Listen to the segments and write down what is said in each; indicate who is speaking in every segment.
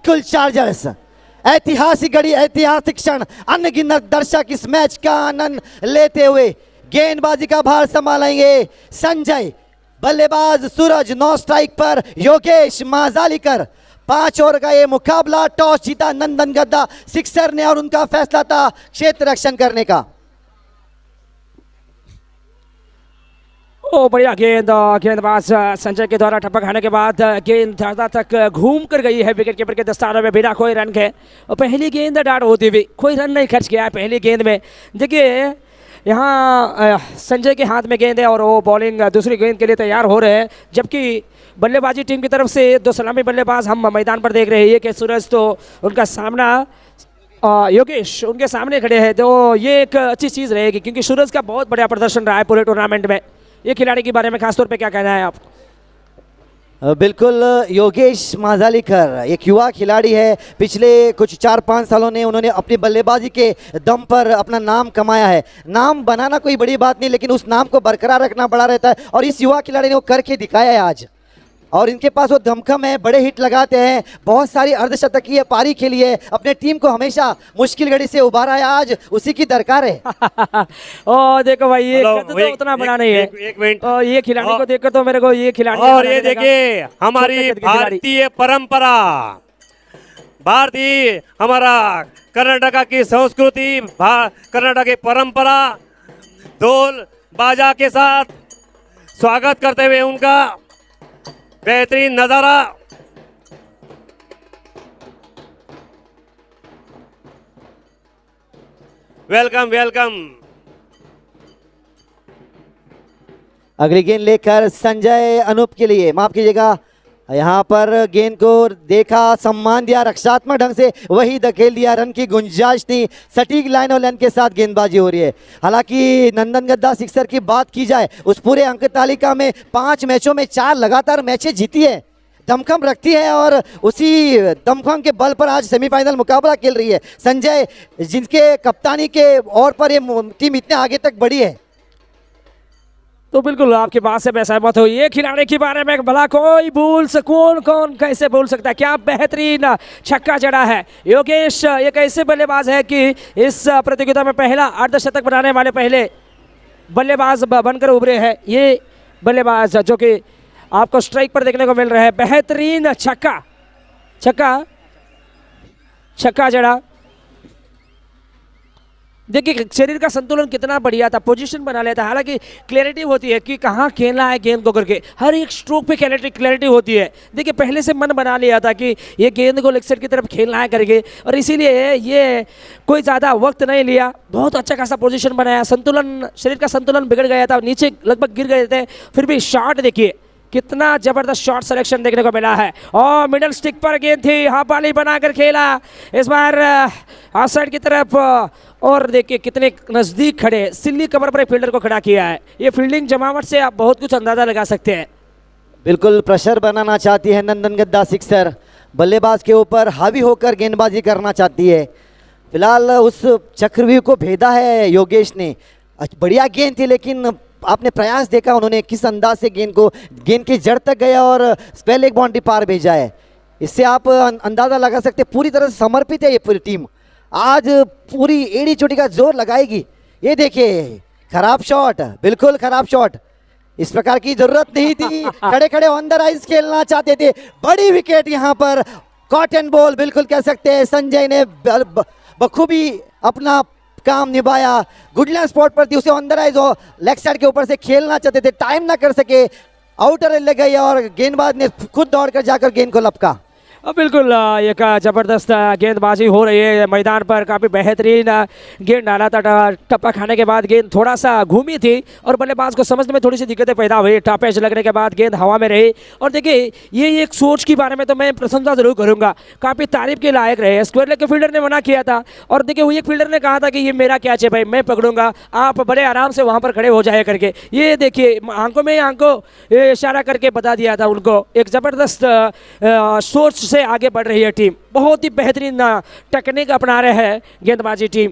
Speaker 1: बिल्कुल चार्जर्स, ऐतिहासिक घड़ी, ऐतिहासिक क्षण, अनगिनत दर्शक इस मैच का आनंद लेते हुए गेंदबाजी का भार संभालेंगे संजय। बल्लेबाज सूरज, 9 स्ट्राइक पर योगेश माजालीकर। 5 ओवर का ये मुकाबला, टॉस जीता नंदन गद्दा सिक्सर ने और उनका फैसला था क्षेत्र रक्षण करने का।
Speaker 2: ओ बढ़िया गेंद, गेंदबाज संजय के द्वारा टप्पा खाने के बाद गेंद ज्यादा तक घूम कर गई है विकेट कीपर के दस्तानों में बिना कोई रन के। और पहली गेंद डाट होती हुई कोई रन नहीं खर्च किया है पहली गेंद में। देखिए यहाँ संजय के हाथ में गेंद है और वो बॉलिंग दूसरी गेंद के लिए तैयार हो रहे हैं, जबकि बल्लेबाजी टीम की तरफ से 2 सलामी बल्लेबाज हम मैदान पर देख रहे हैं कि सूरज तो उनका सामना योगेश उनके सामने खड़े हैं। तो ये एक अच्छी चीज़ रहेगी क्योंकि सूरज का बहुत बढ़िया प्रदर्शन रहा है पूरे टूर्नामेंट में। ये खिलाड़ी के बारे में खासतौर पे क्या कहना है आप?
Speaker 1: बिल्कुल, योगेश माजालीकर एक युवा खिलाड़ी है। पिछले कुछ 4-5 सालों ने उन्होंने अपनी बल्लेबाजी के दम पर अपना नाम कमाया है। नाम बनाना कोई बड़ी बात नहीं, लेकिन उस नाम को बरकरार रखना बड़ा रहता है और इस युवा खिलाड़ी ने वो करके दिखाया है आज। और इनके पास वो दमखम है, बड़े हिट लगाते हैं, बहुत सारी अर्धशतकीय पारी खेली है, अपने टीम को हमेशा मुश्किल घड़ी से उबारा है, आज उसी की दरकार है।
Speaker 2: ओ देखो भाई, ये तो उतना बड़ा नहीं है।
Speaker 3: एक मिनट,
Speaker 2: और ये खिलाड़ी को देखकर तो मेरे को ये खिलाड़ी,
Speaker 3: और ये देखिए हमारी भारतीय परंपरा, भारतीय हमारा कर्नाटका की संस्कृति, कर्नाटक की परंपरा, ढोल बाजा के साथ स्वागत करते हुए उनका बेहतरीन नजारा। Welcome welcome.
Speaker 1: अगली गेंद लेकर संजय अनूप के लिए, माफ कीजिएगा, यहाँ पर गेंद को देखा, सम्मान दिया, रक्षात्मक ढंग से वही धकेल दिया, रन की गुंजाइश थी, सटीक लाइन और लेंथ के साथ गेंदबाजी हो रही है। हालांकि नंदन गद्दा सिक्सर की बात की जाए, उस पूरे अंक तालिका में 5 मैचों में 4 लगातार मैचें जीती है, दमखम रखती है और उसी दमखम के बल पर आज सेमीफाइनल मुकाबला खेल रही है संजय, जिनके कप्तानी के और पर ये टीम इतने आगे तक बढ़ी है।
Speaker 2: तो बिल्कुल आपकी बात से मैं सहमत हूँ। ये खिलाड़ी के बारे में भला कोई कौन कैसे भूल सकता है, क्या बेहतरीन छक्का जड़ा है। योगेश एक ऐसे बल्लेबाज है कि इस प्रतियोगिता में पहला अर्धशतक बनाने वाले पहले बल्लेबाज बनकर उभरे हैं। ये बल्लेबाज जो कि आपको स्ट्राइक पर देखने को मिल रहा है, बेहतरीन छक्का जड़ा। देखिए शरीर का संतुलन कितना बढ़िया था, पोजीशन बना लेता है। हालांकि क्लैरिटी होती है कि कहाँ खेलना है गेंद को करके, हर एक स्ट्रोक पे क्लैरिटी होती है। देखिए पहले से मन बना लिया था कि ये गेंद को लेग साइड की तरफ खेलना है करके, और इसीलिए ये कोई ज़्यादा वक्त नहीं लिया, बहुत अच्छा खासा पोजीशन बनाया। संतुलन, शरीर का संतुलन बिगड़ गया था, नीचे लगभग गिर गए थे, फिर भी शॉट देखिए कितना जबरदस्त शॉट सिलेक्शन देखने को मिला है। और मिडल स्टिक पर गेंद थी, हाफ वाली बनाकर खेला इस बार ऑफ साइड की तरफ, और देखिए कितने नज़दीक खड़े, सिल्ली कवर पर फील्डर को खड़ा किया है। ये फील्डिंग जमावट से आप बहुत कुछ अंदाजा लगा सकते हैं।
Speaker 1: बिल्कुल प्रेशर बनाना चाहती है नंदन गद्दा सिक्सर, बल्लेबाज के ऊपर हावी होकर गेंदबाजी करना चाहती है। फिलहाल उस चक्रव्यूह को भेदा है योगेश ने, बढ़िया गेंद थी, लेकिन आपने प्रयास देखा उन्होंने किस अंदाज से गेंद की जड़ तक गया और स्पेल एक बाउंड्री पार भेजा है। इससे आप अंदाजा लगा सकते पूरी तरह से समर्पित है ये पूरी टीम, आज पूरी एड़ी चोटी का जोर लगाएगी। ये देखिए खराब शॉट, बिल्कुल खराब शॉट, इस प्रकार की जरूरत नहीं थी। खड़े खड़े ऑन द राइज खेलना चाहते थे, बड़ी विकेट यहाँ पर, कॉटन बॉल बिल्कुल कह सकते हैं। संजय ने बखूबी अपना काम निभाया, गुडलैंड स्पॉट पर थी, उसे ऑन द राइज और लेग साइड के ऊपर से खेलना चाहते थे, टाइम ना कर सके, आउटर ले गई और गेंदबाज ने खुद दौड़कर जाकर गेंद को लपका।
Speaker 2: बिल्कुल एक जबरदस्त गेंदबाजी हो रही है मैदान पर, काफ़ी बेहतरीन गेंद डाला था। टप्पा खाने के बाद गेंद थोड़ा सा घूमी थी और बल्लेबाज को समझने में थोड़ी सी दिक्कतें पैदा हुई, टॉपेज लगने के बाद गेंद हवा में रही। और देखिए ये एक सोच के बारे में तो मैं प्रशंसा जरूर करूंगा, काफ़ी तारीफ के लायक रहे। स्क्वायर लेग के फील्डर ने मना किया था और देखिए वो एक फील्डर ने कहा था कि ये मेरा कैच है भाई, मैं पकड़ूंगा, आप बड़े आराम से वहाँ पर खड़े हो जाए करके। ये देखिए आंखों इशारा करके बता दिया था उनको। एक ज़बरदस्त सोच से आगे बढ़ रही है टीम, बहुत ही बेहतरीन टेक्निक अपना रहे हैं गेंदबाजी टीम।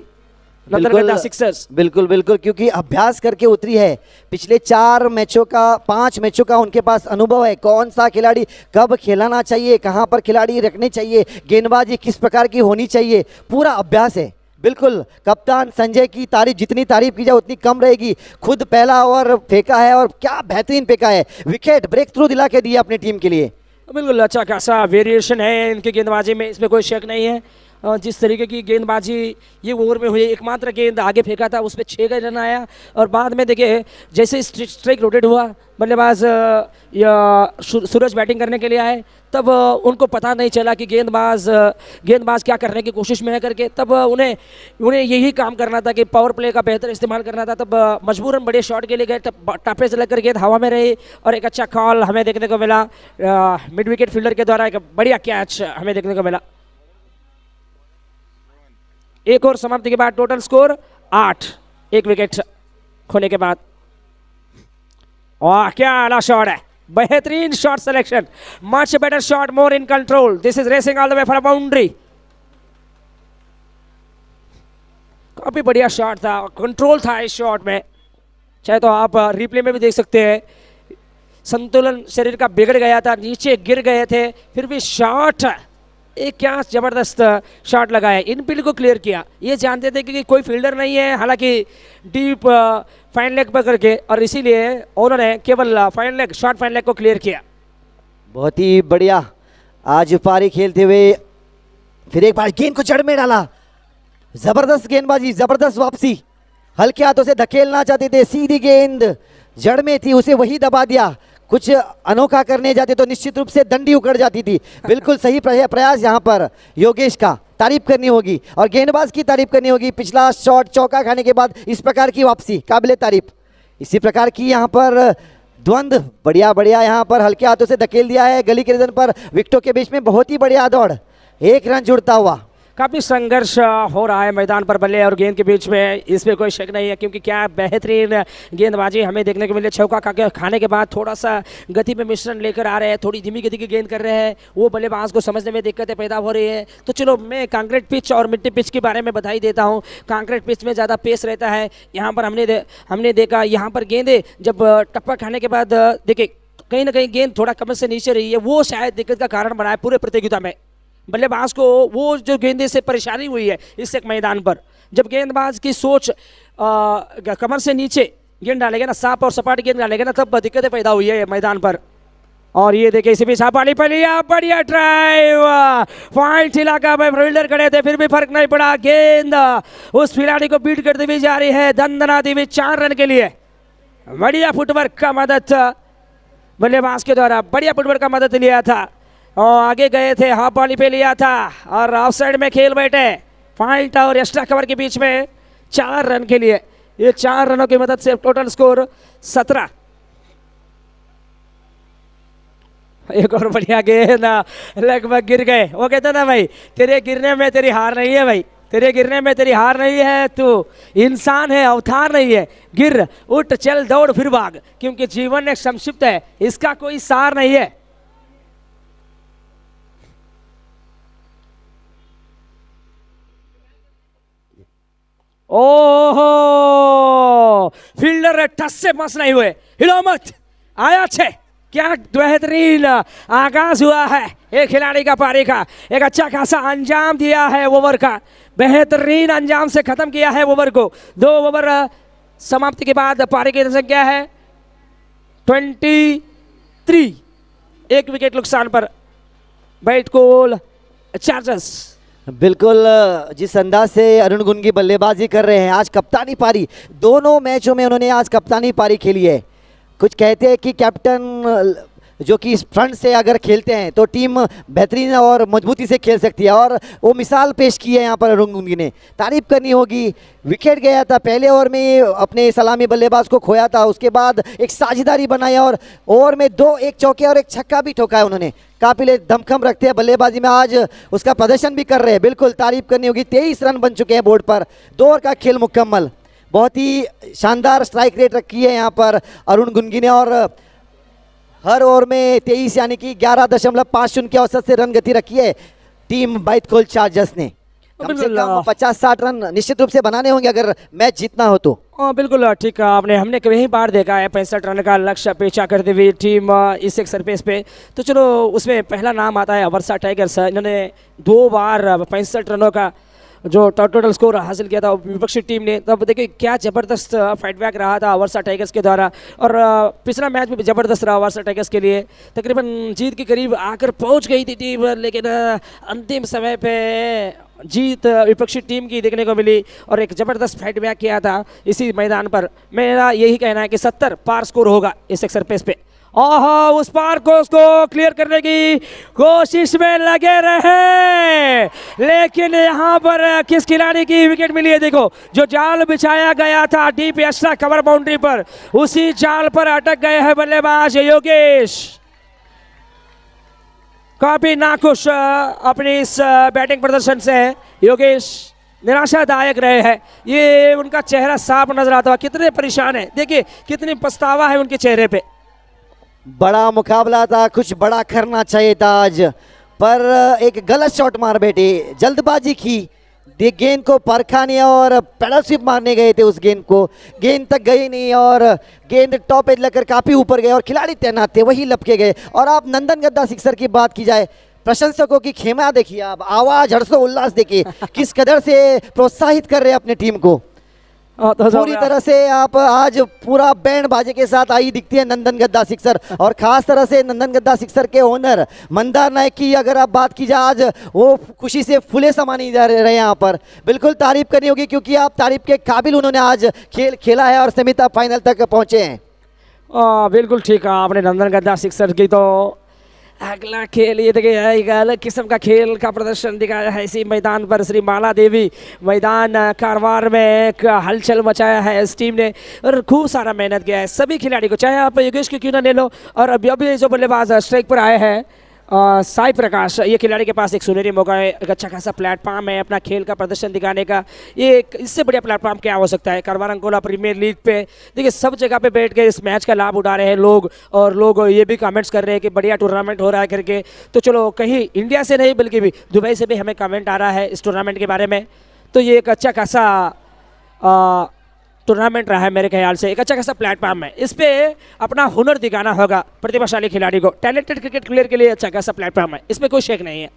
Speaker 2: नंदनगद्दा सिक्सर्स।
Speaker 1: बिल्कुल बिल्कुल, क्योंकि अभ्यास करके उतरी है। पिछले 4 मैचों का 5 मैचों का उनके पास अनुभव है, कौन सा खिलाड़ी कब खिलाना चाहिए, कहाँ पर खिलाड़ी रखने चाहिए, गेंदबाजी किस प्रकार की होनी चाहिए, पूरा अभ्यास है। बिल्कुल, कप्तान संजय की तारीफ जितनी तारीफ की जाए उतनी कम रहेगी। खुद पहला ओवर फेंका है और क्या बेहतरीन फेंका है, विकेट ब्रेक थ्रू दिला के दिया अपनी टीम के लिए।
Speaker 2: बिल्कुल अच्छा खासा वेरिएशन है इनकी गेंदबाजी में, इसमें कोई शक नहीं है। जिस तरीके की गेंदबाजी ये ओवर में हुई, एकमात्र गेंद आगे फेंका था, उस पर 6 रन आया। और बाद में देखिए जैसे स्ट्राइक रोटेट हुआ, बल्लेबाज या सूरज बैटिंग करने के लिए आए, तब उनको पता नहीं चला कि गेंदबाज क्या करने की कोशिश में है करके। तब उन्हें यही काम करना था कि पावर प्ले का बेहतर इस्तेमाल करना था। तब मजबूरन बड़े शॉट के लिए गए, तब टापे से लगकर गेंद हवा में रही और एक अच्छा कॉल हमें देखने को मिला मिड विकेट फील्डर के द्वारा। एक बढ़िया कैच हमें देखने को मिला। एक और समाप्ति के बाद टोटल स्कोर 8, 1 विकेट खोने के बाद। वाह क्या आला शॉट है, बेहतरीन shot selection, much better shot, more in control. This is racing all the way for boundary. काफी बढ़िया शॉट था, कंट्रोल था इस शॉट में। चाहे तो आप रिप्ले में भी देख सकते हैं, संतुलन शरीर का बिगड़ गया था, नीचे गिर गए थे, फिर भी शॉट, एक क्या जबरदस्त शॉट लगाया, इन फील्ड को क्लियर किया। ये जानते थे कि कोई फील्डर नहीं है, हालांकि डीप फाइन लेग पर करके, और इसीलिए उन्होंने केवल शॉर्ट फाइन लेग को क्लियर किया।
Speaker 1: बहुत ही बढ़िया आज पारी खेलते हुए फिर एक बार गेंद को जड़ में डाला, जबरदस्त गेंदबाजी, जबरदस्त वापसी। हल्के हाथों से धकेलना चाहते थे, सीधी गेंद जड़ में थी, उसे वही दबा दिया। कुछ अनोखा करने जाते तो निश्चित रूप से डंडी उखड़ जाती थी। बिल्कुल सही प्रयास यहाँ पर योगेश का तारीफ करनी होगी और गेंदबाज की तारीफ करनी होगी। पिछला शॉट चौका खाने के बाद इस प्रकार की वापसी काबिले तारीफ। इसी प्रकार की यहाँ पर द्वंद्व बढ़िया बढ़िया यहाँ पर हल्के हाथों से धकेल दिया है गली के रिजन पर, विकेटों के बीच में बहुत ही बढ़िया दौड़, 1 रन जुड़ता हुआ।
Speaker 2: काफ़ी संघर्ष हो रहा है मैदान पर बल्ले और गेंद के बीच में, इसमें कोई शक नहीं है, क्योंकि क्या बेहतरीन गेंदबाजी हमें देखने को मिले। चौका खाने के बाद थोड़ा सा गति में मिश्रण लेकर आ रहे हैं, थोड़ी धीमी गति की गेंद कर रहे हैं, वो बल्लेबाज को समझने में दिक्कतें पैदा हो रही है। तो चलो मैं कंक्रीट पिच और मिट्टी पिच के बारे में बधाई देता हूँ। कंक्रीट पिच में ज़्यादा पेस रहता है, यहाँ पर हमने देखा यहाँ पर गेंदें जब टप्पा खाने के बाद देखिए कहीं ना कहीं गेंद थोड़ा कमर से नीचे रही है, वो शायद दिक्कत का कारण बना है पूरे प्रतियोगिता में। बल्लेबाज को वो जो गेंदे से परेशानी हुई है इस एक मैदान पर, जब गेंदबाज की सोच कमर से नीचे गेंद डालेगा ना, साफ और सपाट गेंद डालेगा ना, तब दिक्कतें पैदा हुई है मैदान पर। और ये देखिए इसी भी छापाली पर लिया, बढ़िया ड्राइव, पॉइंट इलाका में फील्डर खड़े थे, फिर भी फर्क नहीं पड़ा। गेंद उस खिलाड़ी को बीट करती हुई जा रही है, दंदनाती हुई 4 रन के लिए। बढ़िया फुटवर्क का मदद बल्लेबाज के द्वारा, बढ़िया फुटवर्क का मदद लिया था और आगे गए थे, हाफ बॉली पे लिया था और ऑफ साइड में खेल बैठे। पॉइंट और एक्स्ट्रा कवर के बीच में 4 रन के लिए, ये 4 रनों की मदद से टोटल स्कोर 17। एक और बढ़िया गेंद, लगभग गिर गए। वो कहते ना भाई तेरे गिरने में तेरी हार नहीं है, भाई तेरे गिरने में तेरी हार नहीं है, तू इंसान है, अवतार नहीं है। गिर उठ चल दौड़ फिर भाग, क्योंकि जीवन एक संक्षिप्त है, इसका कोई सार नहीं है। ओहो, फील्डर टस से मस नहीं हुए, हिलो मत, आया छे। क्या बेहतरीन आगाज हुआ है एक खिलाड़ी का पारी का, एक अच्छा खासा अंजाम दिया है ओवर का, बेहतरीन अंजाम से खत्म किया है ओवर को। 2 ओवर समाप्ति के बाद पारी की संख्या है 23, 1 विकेट नुकसान पर बैट कोल चार्जर्स।
Speaker 1: बिल्कुल जिस अंदाज से अरुण गुनगी बल्लेबाजी कर रहे हैं, आज कप्तानी पारी, दोनों मैचों में उन्होंने आज कप्तानी पारी खेली है। कुछ कहते हैं कि कैप्टन जो कि फ्रंट से अगर खेलते हैं तो टीम बेहतरीन और मजबूती से खेल सकती है, और वो मिसाल पेश की है यहाँ पर अरुण गुनगी ने, तारीफ करनी होगी। विकेट गया था पहले ओवर में, अपने सलामी बल्लेबाज को खोया था, उसके बाद एक साझेदारी बनाई और ओवर में 2 एक चौके और एक छक्का भी ठोका है उन्होंने। काबिले दमखम रखते हैं बल्लेबाजी में, आज उसका प्रदर्शन भी कर रहे हैं, बिल्कुल तारीफ करनी होगी। 23 रन बन चुके हैं बोर्ड पर, 2 ओवर का खेल मुकम्मल। बहुत ही शानदार स्ट्राइक रेट रखी है यहाँ पर अरुण गुनगी ने, और हर ओवर में 23 यानी कि 11.50 के औसत से रन गति रखी है टीम बैतकोल चार्जर्स ने। कम से
Speaker 2: बिल्कुल,
Speaker 1: कम 50-60 रन निश्चित रूप से बनाने होंगे अगर मैच जीतना हो तो।
Speaker 2: बिल्कुल ठीक कहा आपने। हमने कहीं बार देखा है 65 रन का लक्ष्य पीछा करते हुए टीम इस एक सरफेस पे। तो चलो उसमें पहला नाम आता है वर्षा टाइगर्स। इन्होंने 2 बार 65 रनों का जो टोटल स्कोर हासिल किया था विपक्षी टीम ने। तब देखिए क्या ज़बरदस्त फाइट बैक रहा था वर्षा टाइगर्स के द्वारा, और पिछला मैच भी ज़बरदस्त रहा वर्षा टाइगर्स के लिए। तकरीबन जीत के करीब आकर पहुंच गई थी टीम, लेकिन अंतिम समय पे जीत विपक्षी टीम की देखने को मिली और एक ज़बरदस्त फाइट बैक किया था इसी मैदान पर। मेरा यही कहना है कि 70 पार स्कोर होगा इस एक सरफेस पे। उस पार को उसको क्लियर करने की कोशिश में लगे रहे, लेकिन यहाँ पर किस खिलाड़ी की विकेट मिली है देखो। जो जाल बिछाया गया था डीप एक्स्ट्रा कवर बाउंड्री पर, उसी जाल पर अटक गए हैं बल्लेबाज योगेश। काफी नाखुश अपनी इस बैटिंग प्रदर्शन से योगेश निराशादायक रहे हैं। ये उनका चेहरा साफ नजर आता है, कितने परेशान है, देखिए कितनी पछतावा है उनके चेहरे पे।
Speaker 1: बड़ा मुकाबला था, कुछ बड़ा करना चाहिए था आज, पर एक गलत शॉट मार बैठे, जल्दबाजी की, गेंद को परखा नहीं और पैडल स्विप मारने गए थे उस गेंद को, गेंद तक गई नहीं और गेंद टॉप एज लगकर काफ़ी ऊपर गए और खिलाड़ी तैनात थे वही लपके गए। और आप नंदन गद्दा सिक्सर की बात की जाए, प्रशंसकों की खेमा देखिए, आप आवाज़ हर्षो उल्लास देखिए, किस कदर से प्रोत्साहित कर रहे हैं अपने टीम को। पूरी तरह से आप आज पूरा बैंड बाजे के साथ आई दिखती है नंदन गद्दा सिक्सर, और खास तरह से नंदन गद्दा सिक्सर के ओनर मंदार नायक की अगर आप बात की जाए, आज वो खुशी से फूले समा नहीं जा रहे यहाँ पर। बिल्कुल तारीफ करनी होगी क्योंकि आप तारीफ के काबिल उन्होंने आज खेल खेला है और सेमीफाइनल फाइनल तक पहुंचे हैं।
Speaker 2: बिल्कुल ठीक है आपने नंदन गद्दा सिक्सर की। तो अगला खेल ये देखिए एक अलग किस्म का खेल का प्रदर्शन दिखाया है इसी मैदान पर। श्री माला देवी मैदान कारवार में एक हलचल मचाया है इस टीम ने और खूब सारा मेहनत किया है सभी खिलाड़ी को, चाहे आप योगेश को क्यों ना ले लो। और अभी जो बल्लेबाज स्ट्राइक पर आए हैं साई प्रकाश, ये खिलाड़ी के पास एक सुनहरी मौका है, एक अच्छा खासा प्लेटफॉर्म है अपना खेल का प्रदर्शन दिखाने का। ये एक इससे बढ़िया प्लेटफॉर्म क्या हो सकता है। कारवार अंकोला प्रीमियर लीग पे देखिए सब जगह पे बैठ के इस मैच का लाभ उठा रहे हैं लोग, और लोग ये भी कमेंट्स कर रहे हैं कि बढ़िया टूर्नामेंट हो रहा है करके। तो चलो कहीं इंडिया से नहीं बल्कि भी दुबई से भी हमें कमेंट आ रहा है इस टूर्नामेंट के बारे में। तो ये एक अच्छा खासा टूर्नामेंट रहा है मेरे ख्याल से, एक अच्छा खासा प्लेटफॉर्म है। इस पे अपना हुनर दिखाना होगा प्रतिभाशाली खिलाड़ी को। टैलेंटेड क्रिकेट प्लेयर के लिए अच्छा खासा प्लेटफॉर्म है, इसमें कोई शेक नहीं है।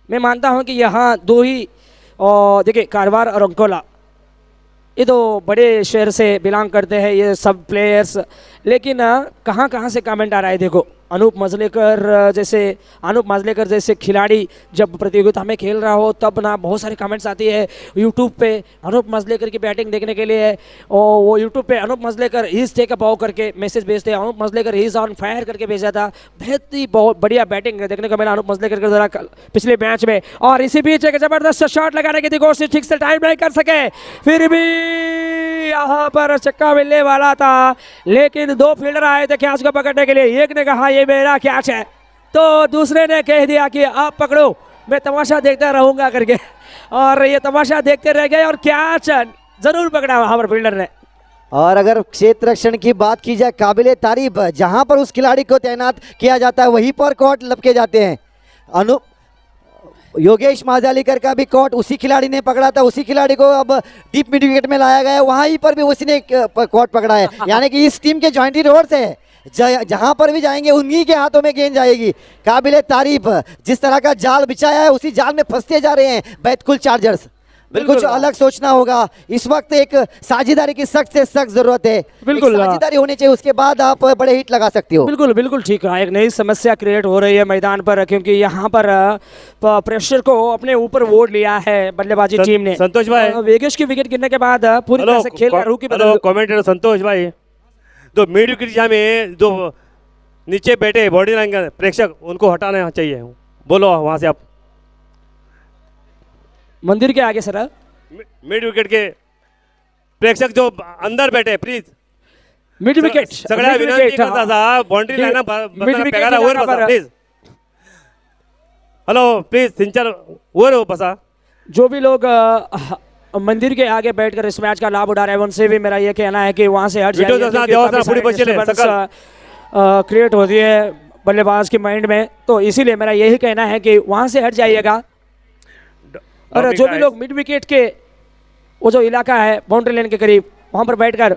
Speaker 2: मैं मानता हूं कि यहाँ दो ही देखिए कारवार और अंकोला ये दो बड़े शहर से बिलोंग करते हैं ये सब प्लेयर्स, लेकिन कहाँ कहाँ से कमेंट आ रहा है देखो। अनूप माजलेकर जैसे खिलाड़ी जब प्रतियोगिता में खेल रहा हो तब ना बहुत सारे कमेंट्स आती है यूट्यूब पे अनूप माजलेकर की बैटिंग देखने के लिए, और वो यूट्यूब पे Anup Majlekar is take a ball करके मैसेज भेजते हैं, Anup Majlekar is on fire करके भेजा था। बहुत बढ़िया बैटिंग देखने को मिला अनूप माजलेकर के द्वारा पिछले मैच में। और इसी बीच एक जबरदस्त शॉट लगाने की कोशिश, ठीक से टाइम नहीं कर सके, फिर भी यहाँ पर चक्का मिलने वाला था, लेकिन 2 फील्डर आए थे कैच को पकड़ने के लिए। एक ने कहा ये मेरा कैच है, तो दूसरे ने कह दिया कि आप पकड़ो, मैं तमाशा देखता रहूंगा करके, और ये तमाशा देखते रह गए और कैच जरूर पकड़ा वहां पर फील्डर ने।
Speaker 1: और अगर क्षेत्र रक्षण की बात की जाए, काबिले तारीफ, जहां पर उस खिलाड़ी को तैनात किया जाता है वहीं पर कॉट लपके जाते हैं। योगेश माजालीकर का भी कॉट उसी खिलाड़ी ने पकड़ा था, उसी खिलाड़ी को अब डीप मिड विकेट में लाया गया है, वहीं पर भी उसी ने कॉट पकड़ा है। यानी कि इस टीम के जॉइंटी रोड्स है, जहां पर भी जाएंगे उन्हीं के हाथों में गेंद जाएगी। काबिले तारीफ, जिस तरह का जाल बिछाया है उसी जाल में फंसते जा रहे हैं बैतकुल चार्जर्स। बिल्कुल कुछ अलग सोचना होगा इस वक्त, एक साझेदारी की सख्त से सख्त जरूरत है।
Speaker 2: बिल्कुल
Speaker 1: साझेदारी होनी चाहिए, उसके बाद आप बड़े हिट लगा सकते हो।
Speaker 2: बिल्कुल बिल्कुल ठीक है। एक नई समस्या क्रिएट हो रही है मैदान पर, क्योंकि यहाँ पर प्रेशर को अपने ऊपर वोट लिया है बल्लेबाजी टीम ने।
Speaker 3: संतोष भाई,
Speaker 2: वेगेश की विकेट गिरने के बाद पूरी तरह से खेल का रुख ही बदल।
Speaker 3: कमेंटेटर संतोष भाई, तो मिड विकेट में जो नीचे बैठे बॉडी लाइन का प्रेक्षक उनको हटाना चाहिए, बोलो वहां से आप।
Speaker 2: मंदिर के आगे सर
Speaker 3: मिड विकेट के प्रेक्षक जो अंदर बैठे प्लीज
Speaker 2: मिड विकेट
Speaker 3: सगळ्या विनंती करता साहब बाउंड्री लाइन पेगारा वर बसा प्लीज। हेलो प्लीज 3-4 वर बसा।
Speaker 2: जो भी लोग मंदिर के आगे बैठकर इस मैच का लाभ उठा रहे हैं उनसे भी मेरा ये कहना है कि वहां से हट जाइए, क्रिएट होती है बल्लेबाज के माइंड में, तो इसीलिए मेरा यही कहना है कि वहां से हट जाइएगा। और
Speaker 3: Dominic
Speaker 2: जो भी
Speaker 3: Dice।
Speaker 2: लोग मिड विकेट के वो जो इलाका है बाउंड्री लाइन के करीब वहां पर बैठकर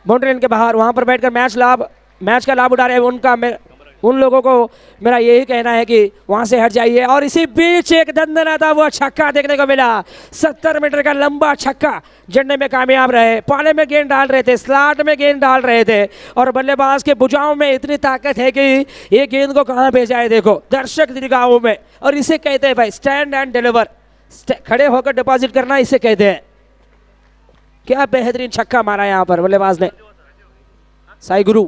Speaker 2: बाउंड्री लाइन के बाहर वहां पर बैठकर मैच का लाभ उठा रहे हैं उन लोगों को मेरा यही कहना है कि वहां से हट जाइए। और इसी बीच एक दंदना था वो छक्का देखने को मिला, 70 मीटर का लंबा छक्का जड़ने में कामयाब रहे। पाले में गेंद डाल रहे थे, स्लॉट में गेंद डाल रहे थे और बल्लेबाज के भुजाओं में इतनी ताकत है कि ये गेंद को कहाँ भेजा है देखो दर्शक दीर्घाओं में। और इसे कहते हैं भाई स्टैंड एंड डिलीवर, खड़े होकर डिपॉजिट करना इसे कहते हैं। क्या बेहतरीन छक्का मारा यहाँ पर बल्लेबाज ने साई गुरु।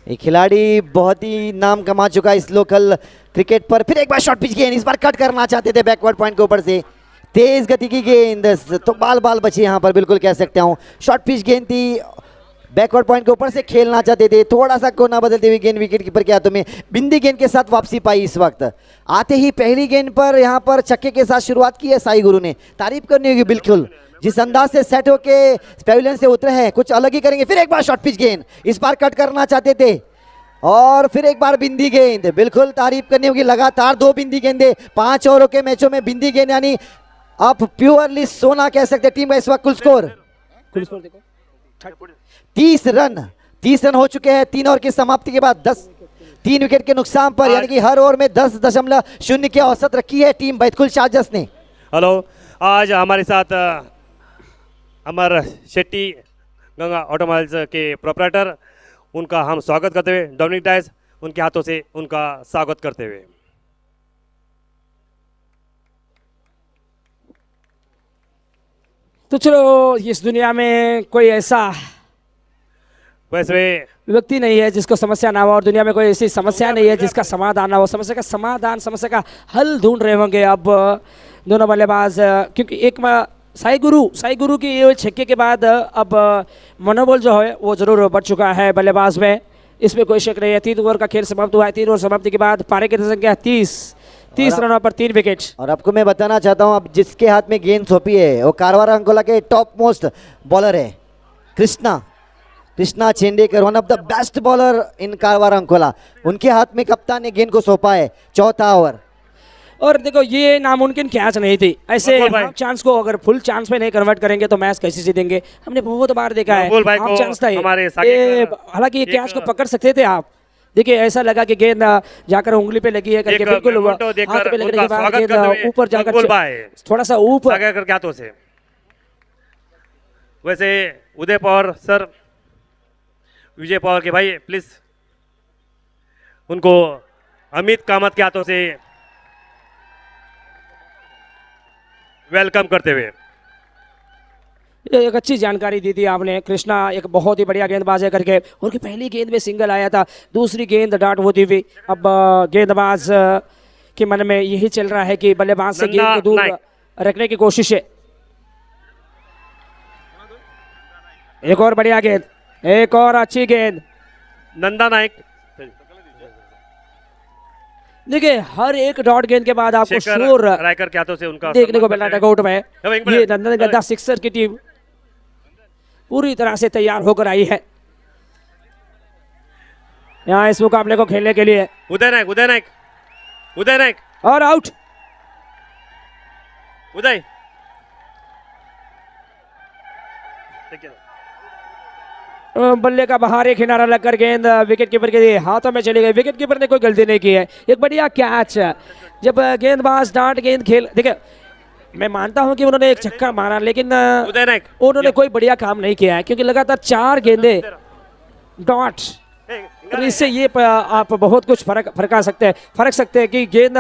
Speaker 1: ये खिलाड़ी बहुत ही नाम कमा चुका है इस लोकल क्रिकेट पर। फिर एक बार शॉर्ट पिच गेंद, इस बार कट करना चाहते थे बैकवर्ड पॉइंट के ऊपर से, तेज गति की गेंद तो बाल बची यहाँ पर, बिल्कुल कह सकते हूँ। शॉर्ट पिच गेंद थी, बैकवर्ड पॉइंट के ऊपर से खेलना चाहते थे, थोड़ा सा कोना बदलते हुए गेंद विकेट कीपर के हाथों में बिंदी गेंद के साथ वापसी पाई। इस वक्त आते ही पहली गेंद पर यहाँ पर छक्के के साथ शुरुआत की है साई गुरु ने, तारीफ करनी होगी बिल्कुल। जिस अंदाज से सेट होके पेविलियन से उतरे हैं कुछ अलग ही करेंगे। फिर एक बार शॉर्ट पिच गेंद, इस बार कट करना चाहते थे और फिर एक बार बिंदी गेंद, बिल्कुल तारीफ करनी होगी। लगातार 2 बिंदी गेंदे 5 ओवरों के मैचों में बिंदी गेंद, यानी आप प्योरली सोना कह सकते हैं। टीम का इस वक्त कुल स्कोर 30 रन हो चुके हैं 3 ओवर की समाप्ति के बाद 3 विकेट के नुकसान पर, यानी कि हर ओवर में 10.0 की औसत रखी है टीम बैतकुल चार्जर्स ने।
Speaker 3: हेलो, आज हमारे साथ अमर शेट्टी गंगा ऑटोमोबाइल्स के प्रोपराइटर, उनका हम स्वागत करते हुए डोमिनिक डाइस उनके हाथों से उनका स्वागत करते हुए।
Speaker 2: तो चलो, इस दुनिया में कोई ऐसा
Speaker 3: वैसे
Speaker 2: व्यक्ति नहीं है जिसको समस्या ना हो और दुनिया में कोई ऐसी समस्या नहीं है जिसका समाधान ना हो। समस्या का समाधान, समस्या का हल ढूंढ रहे होंगे अब दोनों बल्लेबाज, क्योंकि एक साई गुरु की ये छक्के के बाद अब मनोबल जो है वो जरूर बढ़ चुका है बल्लेबाज में, इसमें कोई शक नहीं है। 3 ओवर का खेल समाप्त हुआ है। 3 ओवर समाप्ति के बाद पारी की संख्या 30 रनों पर 3 विकेट।
Speaker 1: और आपको मैं बताना चाहता हूं, अब जिसके हाथ में गेंद सौंपी है वो कारवारा अंकोला के टॉप मोस्ट बॉलर है Krishna Chendekar, one of the best bowler in Karwara Ankola. उनके हाथ में कप्तान ने गेंद को सौंपा है 4था ओवर।
Speaker 2: और देखो, ये नामुमकिन कैच नहीं थी, ऐसे हाफ चांस को अगर फुल चांस में नहीं कन्वर्ट करेंगे तो मैच कैसे जीतेंगे। हमने बहुत बार देखा है हाफ चांस था ये, हालांकि ये कैच को पकड़ सकते थे आप। देखिए, ऐसा लगा कि गेंद जाकर उंगली पे लगी है करके, बिल्कुल हाथ पे लगने के बाद गेंद ऊपर जाकर थोड़ा सा ऊपर
Speaker 3: करके हाथों से। वैसे उदय पवार सर, विजय पवार के भाई, प्लीज उनको अमित कामत के हाथों से वेलकम करते हुए।
Speaker 2: एक अच्छी जानकारी दी थी आपने। कृष्णा एक बहुत ही बढ़िया गेंदबाज है करके, उनकी पहली गेंद में सिंगल आया था, दूसरी गेंद डॉट होती हुई। अब गेंदबाज के मन में यही चल रहा है कि बल्लेबाज से गेंद को दूर रखने की कोशिश है। एक और बढ़िया गेंद, एक और अच्छी गेंद,
Speaker 3: नंदा नायक।
Speaker 2: देखिए, हर एक डॉट गेंद के बाद आपको शोर
Speaker 3: रायकर के हाथों से उनका
Speaker 2: देखने को मिला डगआउट में। ये नंदन गद्दा सिक्सर की टीम पूरी तरह से तैयार होकर आई है यहाँ इस मुकाबले को खेलने के लिए।
Speaker 3: उदय नायक
Speaker 2: और आउट।
Speaker 3: उदय
Speaker 2: बल्ले का बाहर एक किनारा लगकर गेंद विकेट कीपर के हाथों में चली गई। विकेट कीपर ने कोई गलती नहीं की है, एक बढ़िया कैच। जब गेंदबाज डांट गेंद खेल, देखिए मैं मानता हूं कि उन्होंने एक छक्का मारा, लेकिन उन्होंने कोई बढ़िया काम नहीं किया है, क्योंकि लगातार 4 गेंदे डॉट, और इससे ये आप बहुत कुछ फर्क सकते हैं कि गेंद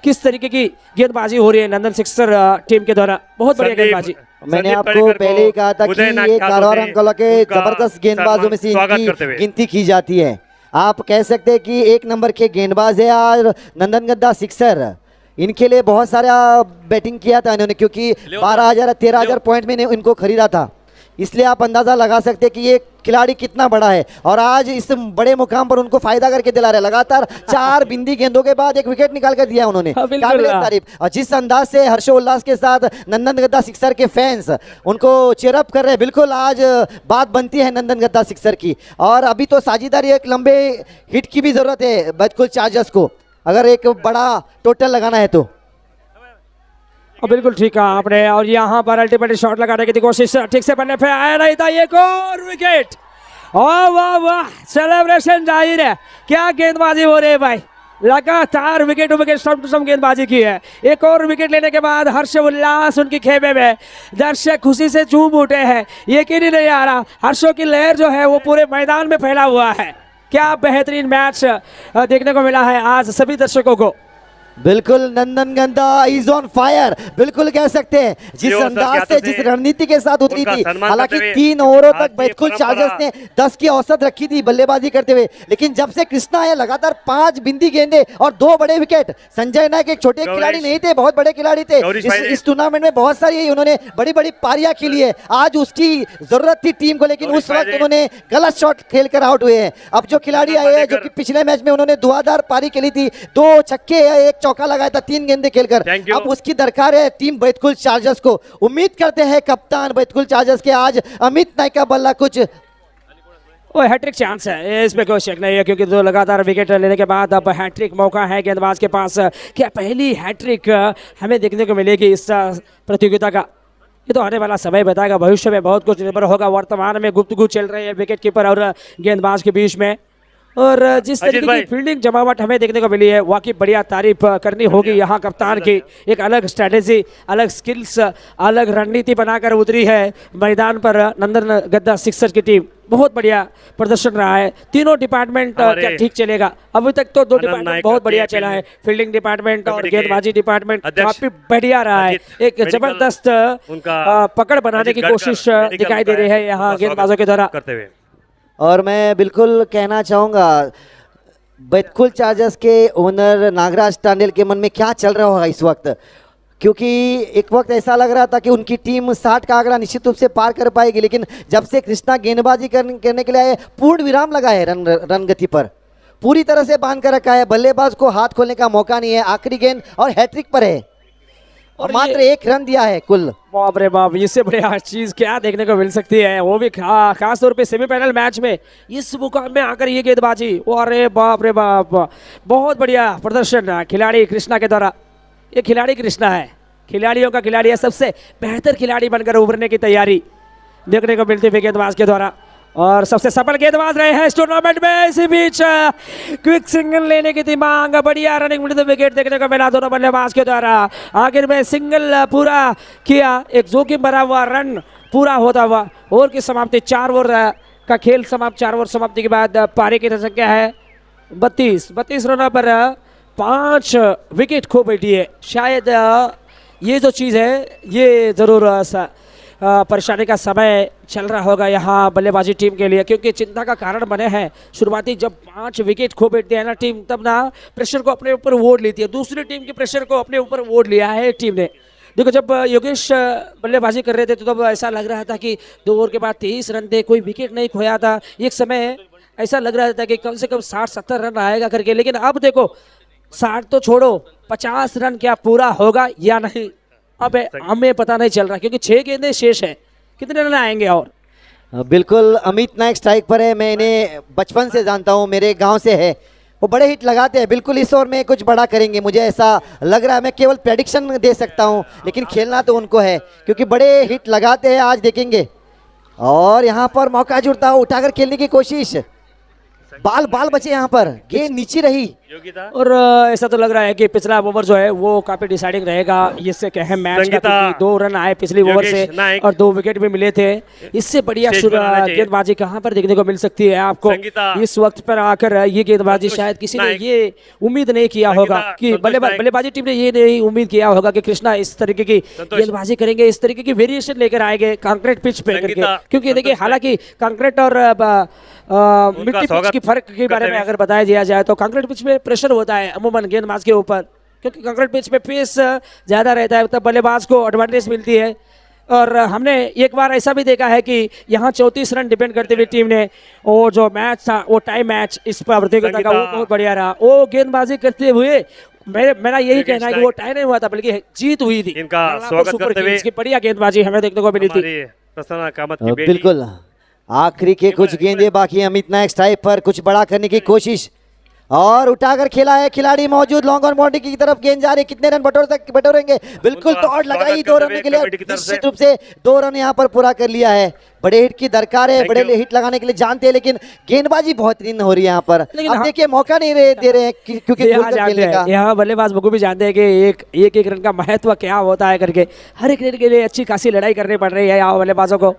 Speaker 2: किस तरीके की गेंदबाजी हो रही है नंदन सिक्सर टीम के द्वारा। बहुत बढ़िया गेंदबाजी।
Speaker 1: मैंने आपको पहले ही कहा था कि ये कारवार अंकोला के जबरदस्त गेंदबाजों में से इनकी गिनती की जाती है। आप कह सकते हैं कि 1 नंबर के गेंदबाज है आज नंदन गद्दा सिक्सर। इनके लिए बहुत सारा बैटिंग किया था इन्होंने, क्योंकि 12,000-13,000 पॉइंट में इनको खरीदा था, इसलिए आप अंदाजा लगा सकते हैं कि ये खिलाड़ी कितना बड़ा है। और आज इस बड़े मुकाम पर उनको फायदा करके दिला रहे। लगातार 4 बिंदी गेंदों के बाद 1 विकेट निकाल कर दिया उन्होंने, काबिले तारीफ। और जिस अंदाज से हर्षोल्लास के साथ नंदन गद्दा सिक्सर के फैंस उनको चेयरअप कर रहे हैं, बिल्कुल आज बात बनती है नंदन गद्दा सिक्सर की। और अभी तो साझेदारी एक लंबे हिट की भी जरूरत है बैतकुल चार्जर्स को, अगर एक बड़ा टोटल लगाना है तो।
Speaker 2: और बिल्कुल ठीक कहा आपने। और यहाँ पर अल्टीमेट शॉट लगाने की कोशिश ठीक से बनने पे आया नहीं था। एक और विकेट, वाह वाह वाह, सेलिब्रेशन जाहिर है। क्या गेंदबाजी हो रही है भाई, लगातार विकेट स्टंप टू स्टंप गेंदबाजी की है। एक और विकेट लेने के बाद हर्ष उल्लास उनकी खेमे में, दर्शक खुशी से झूम उठे हैं। यकीन ही नहीं आ रहा, हर्षों की लहर जो है वो पूरे मैदान में फैला हुआ है। क्या बेहतरीन मैच देखने को मिला है आज सभी दर्शकों को।
Speaker 1: बिल्कुल नंदनगंधा इज ऑन फायर, बिल्कुल कह सकते हैं। जिस
Speaker 3: जी,
Speaker 1: अंदाज से, जिस रणनीति के साथ उतरी
Speaker 3: उनका
Speaker 1: थी,
Speaker 3: सम्मान
Speaker 1: हालांकि
Speaker 3: करते हुए
Speaker 1: 3 ओवरों
Speaker 3: आज
Speaker 1: तक
Speaker 3: की
Speaker 1: बैतकुल
Speaker 3: परंपरा-
Speaker 1: चार्जर्स ने 10 की औसत रखी थी बल्लेबाजी करते हुए, लेकिन जब से कृष्णा आए लगातार 5 बिंदी गेंदे और 2 बड़े विकेट। संजय नायक एक छोटे
Speaker 3: गौरीश-
Speaker 1: खिलाड़ी नहीं थे, बहुत बड़े खिलाड़ी थे।
Speaker 3: गौरीश भाई ने-
Speaker 1: इस टूर्नामेंट में बहुत सारी उन्होंने बड़ी बड़ी पारियां खेली है। आज उसकी जरूरत थी टीम को, लेकिन
Speaker 3: गौरीश
Speaker 1: उस
Speaker 3: भाई
Speaker 1: वक्त
Speaker 3: ने-
Speaker 1: उन्होंने गलत शॉट खेलकर आउट हुए हैं। अब जो खिलाड़ी आए हैं, जो कि पिछले मैच में उन्होंने धुआंधार पारी खेली थी, 2 छक्के 1 चौका लगाया था 3 गेंदे खेलकर।
Speaker 3: Thank you.
Speaker 1: अब उसकी दरकार है टीम बैतकुल चार्जर्स को। उम्मीद करते हैं कप्तान बैतकुल चार्जर्स के आज अमित नायक का बल्ला कुछ
Speaker 2: वो हैट्रिक चांस है, इसमें कोई शक नहीं है, क्योंकि 2 लगातार विकेट लेने के बाद अब हैट्रिक मौका है गेंदबाज के पास। क्या पहली हैट्रिक हमें देखने को मिलेगी इस प्रतियोगिता का, ये तो आने वाला समय बताएगा। भविष्य में बहुत कुछ निर्भर होगा। वर्तमान में गुफ्तगू चल रही है विकेट कीपर और गेंदबाज के बीच में, और जिस
Speaker 3: अजीत
Speaker 2: तरीके
Speaker 3: भाई।
Speaker 2: की फील्डिंग जमावट हमें देखने को मिली है, वाकई बढ़िया तारीफ करनी होगी यहाँ कप्तान की। एक अलग स्ट्रेटेजी, अलग स्किल्स, अलग रणनीति बनाकर उतरी है मैदान पर नंदन गद्दा सिक्सर की टीम। बहुत बढ़िया प्रदर्शन रहा है। तीनों डिपार्टमेंट
Speaker 3: हमारे
Speaker 2: क्या ठीक चलेगा? अभी तक तो 2
Speaker 3: आनंद
Speaker 2: डिपार्टमेंट
Speaker 3: नायक
Speaker 2: बहुत बढ़िया
Speaker 3: के
Speaker 2: चला है, फील्डिंग डिपार्टमेंट और
Speaker 3: कमेटी के
Speaker 2: गेंदबाजी डिपार्टमेंट
Speaker 3: अध्यक्ष
Speaker 2: काफी बढ़िया रहा है।
Speaker 3: अजीत
Speaker 2: एक
Speaker 3: मेडिकल
Speaker 2: जबरदस्त
Speaker 3: उनका
Speaker 2: पकड़ बनाने की
Speaker 3: अजीत गढ़कर
Speaker 2: कोशिश
Speaker 3: मेडिकल
Speaker 2: दिखाई दे रही है यहाँ
Speaker 3: उनका
Speaker 2: गेंदबाजों के
Speaker 3: स्वागत
Speaker 2: द्वारा।
Speaker 3: करते हुए।
Speaker 1: और मैं बिल्कुल कहना चाहूँगा बैतकुल चार्जर्स के ओनर नागराज टांडेल के मन में क्या चल रहा होगा इस वक्त, क्योंकि एक वक्त ऐसा लग रहा था कि उनकी टीम 60 का आंकड़ा निश्चित रूप से पार कर पाएगी, लेकिन जब से कृष्णा गेंदबाजी करने के लिए आए, पूर्ण विराम लगा है रन गति पर, पूरी तरह से बांध कर रखा है। बल्लेबाज को हाथ खोलने का मौका नहीं है। आखिरी गेंद और हैट्रिक पर है और
Speaker 2: और
Speaker 1: मात्र
Speaker 2: ये-
Speaker 1: 1 रन दिया है कुल।
Speaker 2: बाप रे बाप, इससे बढ़िया चीज क्या देखने को मिल सकती है, वो भी खास तौर पे सेमीफाइनल मैच में इस मुकाम में आकर ये गेंदबाजी। अरे बाप रे बाप, बहुत बढ़िया प्रदर्शन खिलाड़ी कृष्णा के द्वारा। ये खिलाड़ी कृष्णा है, खिलाड़ियों का खिलाड़ी है, सबसे बेहतर खिलाड़ी बनकर उभरने की तैयारी देखने को मिलती है गेंदबाज के द्वारा, और सबसे सफल गेंदबाज रहे हैं इस टूर्नामेंट में। इसी बीच क्विक सिंगल लेने की थी मांग, बढ़िया रनिंग विद द विकेट देखने को मिला दोनों बल्लेबाज के द्वारा। आखिर में सिंगल पूरा किया, एक जोखिम भरा हुआ रन पूरा होता हुआ ओवर की समाप्ति। 4 ओवर का खेल समाप्त। 4 ओवर समाप्ति के बाद पारी की संख्या है 32 रनों पर 5 विकेट खो बैठी है। शायद ये जो चीज़ है ये ज़रूर परेशानी का समय चल रहा होगा यहाँ बल्लेबाजी टीम के लिए, क्योंकि चिंता का कारण बने हैं। शुरुआती जब 5 विकेट खो बैठती है ना टीम, तब ना प्रेशर को अपने ऊपर वोट लेती है, दूसरी टीम के प्रेशर को अपने ऊपर वोट लिया है टीम ने। देखो जब योगेश बल्लेबाजी कर रहे थे तो तब ऐसा लग रहा था कि 2 ओवर के बाद 23 रन थे, कोई विकेट नहीं खोया था। एक समय ऐसा लग रहा था कि कम से कम 60-70 रन आएगा करके, लेकिन अब देखो 60 तो छोड़ो, 50 रन क्या पूरा होगा या नहीं, अब हमें पता नहीं चल रहा, क्योंकि 6 गेंदें शेष हैं। कितने रन आएंगे? और
Speaker 1: बिल्कुल अमित नायक स्ट्राइक पर है। मैं इन्हें बचपन से जानता हूँ, मेरे गांव से है, वो बड़े हिट लगाते हैं। बिल्कुल इस ओवर में कुछ बड़ा करेंगे, मुझे ऐसा लग रहा है। मैं केवल प्रेडिक्शन दे सकता हूँ, लेकिन खेलना तो उनको है, क्योंकि बड़े हिट लगाते हैं। आज देखेंगे, और यहाँ पर मौका जुड़ता हो, उठाकर खेलने की कोशिश, बाल बचे यहाँ पर, गेंद नीचे रही।
Speaker 3: योगिता
Speaker 2: और ऐसा तो लग रहा है कि पिछला ओवर जो है वो काफी डिसाइडिंग रहेगा इससे कहे मैच का,
Speaker 3: संगीता,
Speaker 2: क्योंकि 2 रन आए पिछली ओवर से
Speaker 3: नायक,
Speaker 2: और 2 विकेट भी मिले थे। इससे बढ़िया
Speaker 3: स्टेज पर आना चाहिए।
Speaker 2: गेंदबाजी कहाँ पर देखने को मिल सकती है आपको
Speaker 3: संगीता,
Speaker 2: इस वक्त पर आकर? ये गेंदबाजी शायद किसी ने
Speaker 3: नायक,
Speaker 2: ये उम्मीद नहीं किया
Speaker 3: संगीता,
Speaker 2: होगा कि
Speaker 3: संतोष नायक,
Speaker 2: बल्लेबाजी टीम ने ये नहीं उम्मीद किया होगा कि कृष्णा इस तरीके की
Speaker 3: संतोष,
Speaker 2: गेंदबाजी करेंगे, इस तरीके की वेरिएशन लेकर आएंगे कंक्रीट पिच पे करके।
Speaker 3: संगीता,
Speaker 2: क्योंकि देखिए
Speaker 3: संतोष
Speaker 2: हालांकि कंक्रीट और मिट्टी पिच
Speaker 3: स्वागत
Speaker 2: की फर्क के बारे
Speaker 3: करते
Speaker 2: में
Speaker 3: हुए।
Speaker 2: अगर बताया दिया जाए तो कंक्रीट पिच में प्रेशर होता है अमूमन गेंदबाज के ऊपर, क्योंकि कंक्रीट पिच में पेस ज़्यादा रहता है, तब बल्लेबाज को एडवांटेज मिलती है। और हमने एक बार ऐसा भी देखा है कि यहाँ 34 रन डिपेंड करते हुए टीम ने, वो जो मैच था वो टाइम मैच इस प्रतियोगिता का, वो बहुत बढ़िया रहा। वो गेंदबाजी करते हुए मेरा यही कहना है कि वो टाई नहीं हुआ था, बल्कि जीत हुई थी।
Speaker 3: इनका
Speaker 2: तो
Speaker 3: स्वागत
Speaker 2: सुपर
Speaker 3: करते हुए
Speaker 2: किंग्स की बढ़िया गेंदबाजी हमें देखने को मिली थी।
Speaker 3: हमारी प्रसन्ना कामत की बेटी
Speaker 1: बिल्कुल आखिरी के कुछ गेंदे बाकी। अमित नायक स्ट्राइक पर कुछ बड़ा करने की कोशिश, और उठाकर खेला है खिलाड़ी मौजूद, लॉन्ग ऑन बाउंड्री की तरफ गेंद जा रही है, कितने रन बटोरेंगे, बिल्कुल
Speaker 3: उनका
Speaker 1: दौड़ लगाई
Speaker 3: स्वागत
Speaker 1: 2
Speaker 3: करते
Speaker 1: रन
Speaker 3: हुए
Speaker 1: के लिए,
Speaker 3: कमेटी की तरफ से।
Speaker 1: निश्चित रूप से 2 रन यहाँ पर पूरा कर लिया है। बड़े हिट की दरकार है,
Speaker 3: Thank
Speaker 1: बड़े
Speaker 3: you.
Speaker 1: हिट लगाने के लिए जानते हैं, लेकिन गेंदबाजी बेहतरीन हो रही है यहाँ पर।
Speaker 2: लेकिन
Speaker 1: अब
Speaker 2: हाँ-
Speaker 1: देखिए मौका नहीं दे रहे हैं क्योंकि
Speaker 2: यहाँ
Speaker 1: खुलकर
Speaker 2: जानते
Speaker 1: खेलने
Speaker 2: हैं,
Speaker 1: का।
Speaker 2: यहाँ बल्लेबाज बखूबी भी जानते हैं कि एक रन का महत्व क्या होता है करके, हर एक रन के लिए अच्छी खासी लड़ाई करनी पड़ रही है यहाँ बल्लेबाजों को।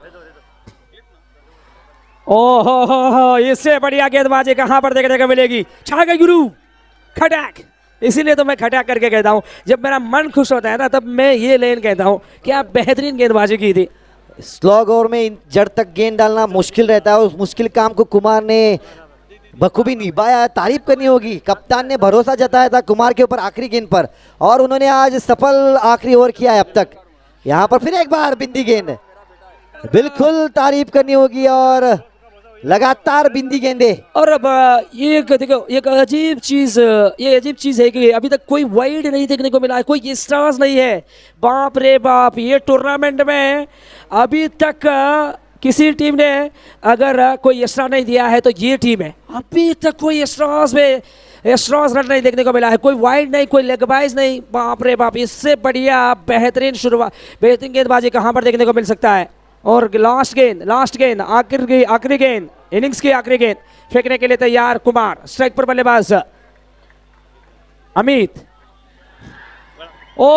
Speaker 2: ओहो हो, इससे बढ़िया गेंदबाजी कहाँ पर देखने को मिलेगी। छा गई गुरु खटाक, इसीलिए तो मैं खटाक करके कहता हूँ, जब मेरा मन खुश होता है ना तब मैं ये लेन कहता हूँ कि आप बेहतरीन गेंदबाजी की थी।
Speaker 1: स्लॉग ओवर में जड़ तक गेंद डालना मुश्किल रहता है, उस मुश्किल काम को कुमार ने बखूबी निभाया है, तारीफ करनी होगी। कप्तान ने भरोसा जताया था कुमार के ऊपर आखिरी गेंद पर, और उन्होंने आज सफल आखिरी ओवर किया है अब तक। यहाँ पर फिर एक बार बिंदी गेंद, बिल्कुल तारीफ करनी होगी, और लगातार बिंदी गेंदे।
Speaker 2: और अब ये देखो, एक अजीब चीज, ये अजीब चीज है कि अभी तक कोई वाइड नहीं देखने को मिला है, कोई स्टार्स नहीं है। बाप रे बाप, ये टूर्नामेंट में अभी तक किसी टीम ने अगर कोई स्टार नहीं दिया है तो ये टीम है। अभी तक कोई स्टार्स में स्ट्रॉस रन नहीं देखने को मिला है, कोई वाइड नहीं, कोई लेग बाइज नहीं। बाप रे बाप, इससे बढ़िया बेहतरीन शुरुआत, बेहतरीन गेंदबाजी कहाँ पर देखने को मिल सकता है। और लास्ट गेंद आखिरी गेंद, इनिंग्स की आखिरी गेंद फेंकने के लिए तैयार कुमार। स्ट्राइक पर बल्लेबाज अमित। हो,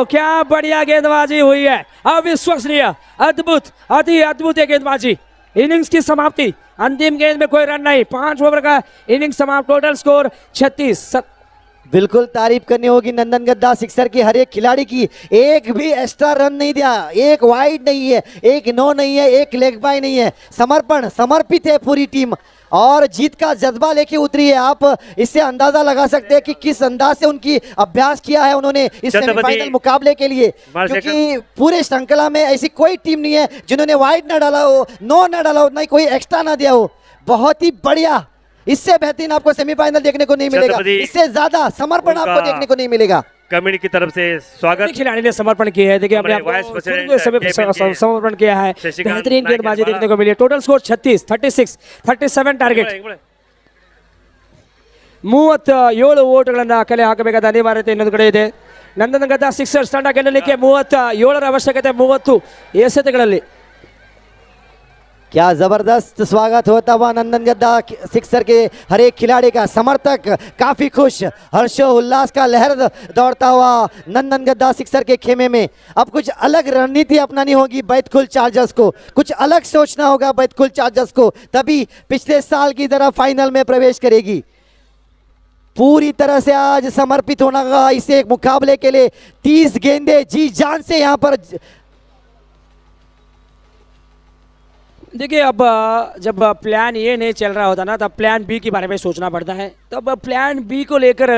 Speaker 2: क्या बढ़िया गेंदबाजी हुई है, अविश्वसनीय, अद्भुत, अति अद्भुत है गेंदबाजी। इनिंग्स की समाप्ति, अंतिम गेंद में कोई रन नहीं, 5 ओवर का इनिंग्स समाप्त, टोटल स्कोर 36।
Speaker 1: बिल्कुल तारीफ करनी होगी नंदन गद्दा सिक्सर की, हर एक खिलाड़ी की। एक भी एक्स्ट्रा रन नहीं दिया, एक वाइड नहीं है, एक नो नहीं है, एक लेग बाय नहीं है। समर्पण, समर्पित है पूरी टीम, और जीत का जज्बा लेके उतरी है। आप इससे अंदाजा लगा सकते हैं कि किस अंदाज से उनकी अभ्यास किया है उन्होंने इस सेमीफाइनल मुकाबले के लिए, क्योंकि पूरे श्रृंखला में ऐसी कोई टीम नहीं है जिन्होंने वाइड ना डाला हो, नो ना डाला हो, ना कोई एक्स्ट्रा ना दिया हो। बहुत ही बढ़िया, इससे बेहतरीन आपको सेमीफाइनल देखने को नहीं मिलेगा, इससे ज्यादा समर्पण आपको देखने को नहीं मिलेगा।
Speaker 3: कमेटी की तरफ से स्वागत।
Speaker 2: खिलाड़ी ने समर्पण किया है, देखिए हमने समर्पण किया है, बेहतरीन गेंदबाजी देखने को मिली है। टोटल स्कोर 37 ಟಾರ್ಗೆಟ್, 37 ಓಟುಗಳನ್ನು ಕಲೆ ಹಾಕಬೇಕಾದ ಅನಿವಾರ್ಯತೆ ಇನ್ನೊಂದು ಕಡೆ ಇದೆ. ನಂದನ್ ಗದ್ದಾ ಸಿಕ್ಸರ್ಸ್ ತಂಡ ಗೆಲ್ಲಲಿಕ್ಕೆ 37 ಅವಶ್ಯಕತೆ, 30 ಎಸೆತಗಳಲ್ಲಿ.
Speaker 1: क्या जबरदस्त स्वागत होता हुआ नंदन गद्दा सिक्सर के हर एक खिलाड़ी का। समर्थक काफी खुश, हर्षो उल्लास का लहर दौड़ता हुआ नंदन गद्दा सिक्सर के खेमे में। अब कुछ अलग रणनीति अपनानी होगी बैतकुल चार्जर्स को, कुछ अलग सोचना होगा बैतकुल चार्जर्स को, तभी पिछले साल की तरह फाइनल में प्रवेश करेगी। पूरी तरह से आज समर्पित होना होगा इस एक मुकाबले के लिए। 30 गेंदे जी जान से यहाँ पर।
Speaker 2: देखिए अब जब प्लान ए नहीं चल रहा होता ना, तब प्लान बी के बारे में सोचना पड़ता है। तब प्लान बी को लेकर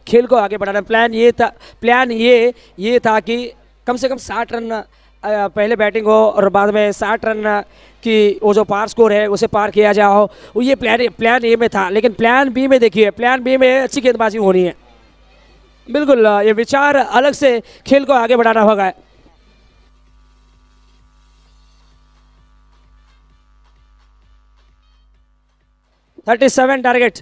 Speaker 2: खेल को आगे बढ़ाना। प्लान ये था कि कम से कम 60 रन पहले बैटिंग हो और बाद में 60 रन की वो जो पार स्कोर है उसे पार किया जाओ, ये प्लान ए में था। लेकिन प्लान बी में देखिए, प्लान बी में अच्छी गेंदबाजी होनी है। बिल्कुल ये विचार अलग से खेल को आगे बढ़ाना होगा। ಟಾರ್ಗೆಟ್,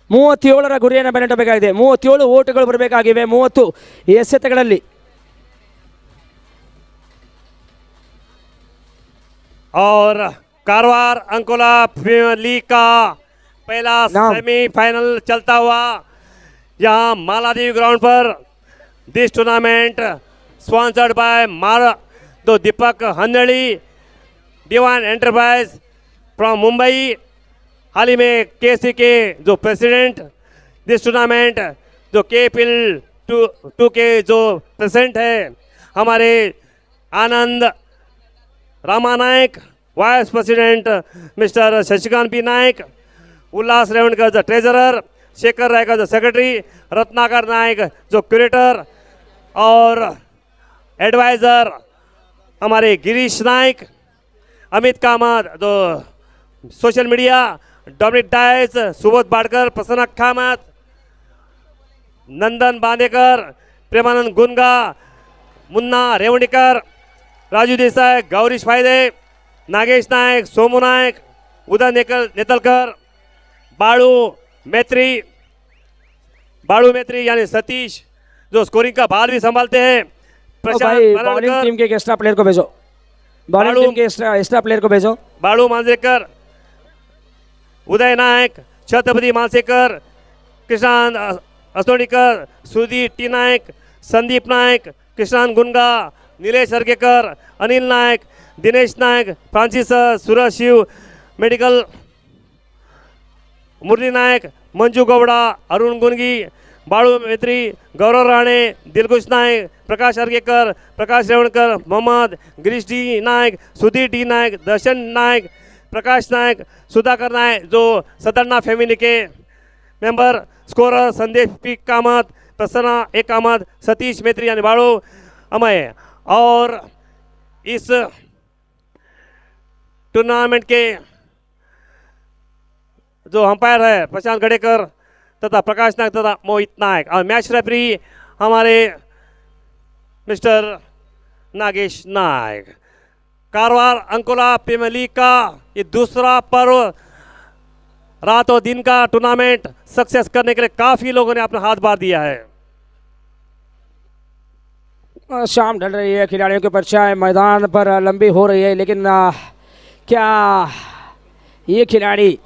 Speaker 2: 37 ಗುರಿಯನ್ನು ಬೆನ್ನಟ್ಟಬೇಕಾಗಿದೆ. 37 ಓಟುಗಳು ಬರಬೇಕಾಗಿವೆ 30 ಎಸೆತಗಳಲ್ಲಿ.
Speaker 3: और कारवार अंकोला प्रीमियर लीग का पहला सेमीफाइनल चलता हुआ यहाँ मालादेवी ग्राउंड पर। दिस टूर्नामेंट स्पॉन्सर्ड बाय दो Deepak Handadi, divine enterprise from Mumbai. हाल ही में केसी के जो प्रेसिडेंट दिस टूर्नामेंट, जो KPL 2 के जो प्रेसिडेंट है हमारे Anand Rama Naik, vice president mister Shashikant P Naik, Ullas Revankar जो ट्रेजरर, शेखर रायकर जो सेक्रेटरी, रत्नाकर नायक जो क्यूरेटर, और एडवाइज़र हमारे गिरीश नायक, अमित कामत जो social media, Dominic Dias, Subodh Badkar, Prasanna Kamat, नंदन बांदेकर, प्रेमानंद गुनगा, मुन्ना रेवणीकर, राजू देसाई, गौरीश फायदे, नागेश नायक, सोमू नायक, उदय नेतलकर, बाळू मैत्री यानी सतीश जो स्कोरिंग का भार भी संभालते हैं।
Speaker 2: ओ
Speaker 3: प्रशांत
Speaker 2: भाई बॉलिंग
Speaker 3: बनरकर,
Speaker 2: टीम के एक्स्ट्रा प्लेयर को भेजो, बॉलिंग
Speaker 3: बाळू-
Speaker 2: टीम के एक्स्ट्रा प्लेयर को भेजो।
Speaker 3: बाळू मांजरेकर, उदय नायक, छत्रपती मानसेकर, कृष्णान असोडीकर, सुधीर टी नायक, संदीप नायक, कृष्णान गुंडा, निलेश अर्गेकर, अनिल नायक, दिनेश नायक, फ्रांसिस सुरज शिव, मेडिकल मुरली नायक, मंजू गौड़ा, अरुण गुनगी, बाळू मैत्री, गौरव राणे, दिलकुश नायक, प्रकाश अर्गेकर, प्रकाश रेवणकर, मोहम्मद, गिरीश डी नायक, सुधीर डी नायक, दर्शन नायक, प्रकाश नायक, सुधाकर नायक जो सदरना फैमिली के मेंबर, स्कोरर संदेश पी कामत, प्रसन्ना एक कामत, सतीश मैत्री यानी बाळू अमय। और इस टूर्नामेंट के जो अंपायर है प्रशांत गडेकर तथा प्रकाश नायक तथा मोहित नायक, और मैच रेफरी हमारे मिस्टर नागेश नायक। कारवार अंकोला प्रीमियर लीग का ये दूसरा पर्व, रात और दिन का टूर्नामेंट सक्सेस करने के लिए काफी लोगों ने अपना हाथ बार दिया है।
Speaker 2: शाम ढल रही है, खिलाड़ियों की परछाई मैदान पर लंबी हो रही है, लेकिन क्या ये खिलाड़ी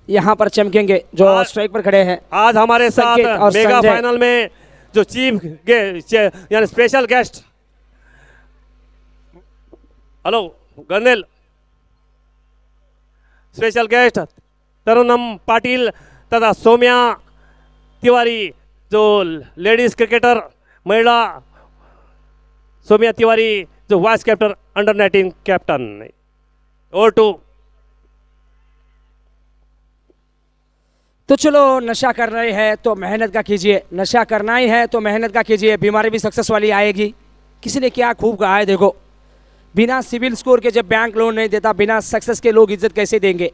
Speaker 2: यहाँ पर चमकेंगे जो स्ट्राइक पर खड़े हैं?
Speaker 3: आज हमारे साथ
Speaker 2: संकेत और
Speaker 3: मेगा
Speaker 2: संजय।
Speaker 3: फाइनल में जो यानी स्पेशल गेस्ट, हेलो गर्नेल, स्पेशल गेस्ट तरुणम पाटिल तथा सौम्या तिवारी जो लेडीज क्रिकेटर महिला, सौम्या तिवारी जो वाइस कैप्टन अंडर 19 कैप्टन। और टू
Speaker 2: तो चलो, नशा कर रहे हैं तो मेहनत का कीजिए, नशा करना ही है तो मेहनत का कीजिए, बीमारी भी सक्सेस वाली आएगी। किसी ने क्या खूब कहा है, देखो बिना सिविल स्कोर के जब बैंक लोन नहीं देता, बिना सक्सेस के लोग इज्जत कैसे देंगे?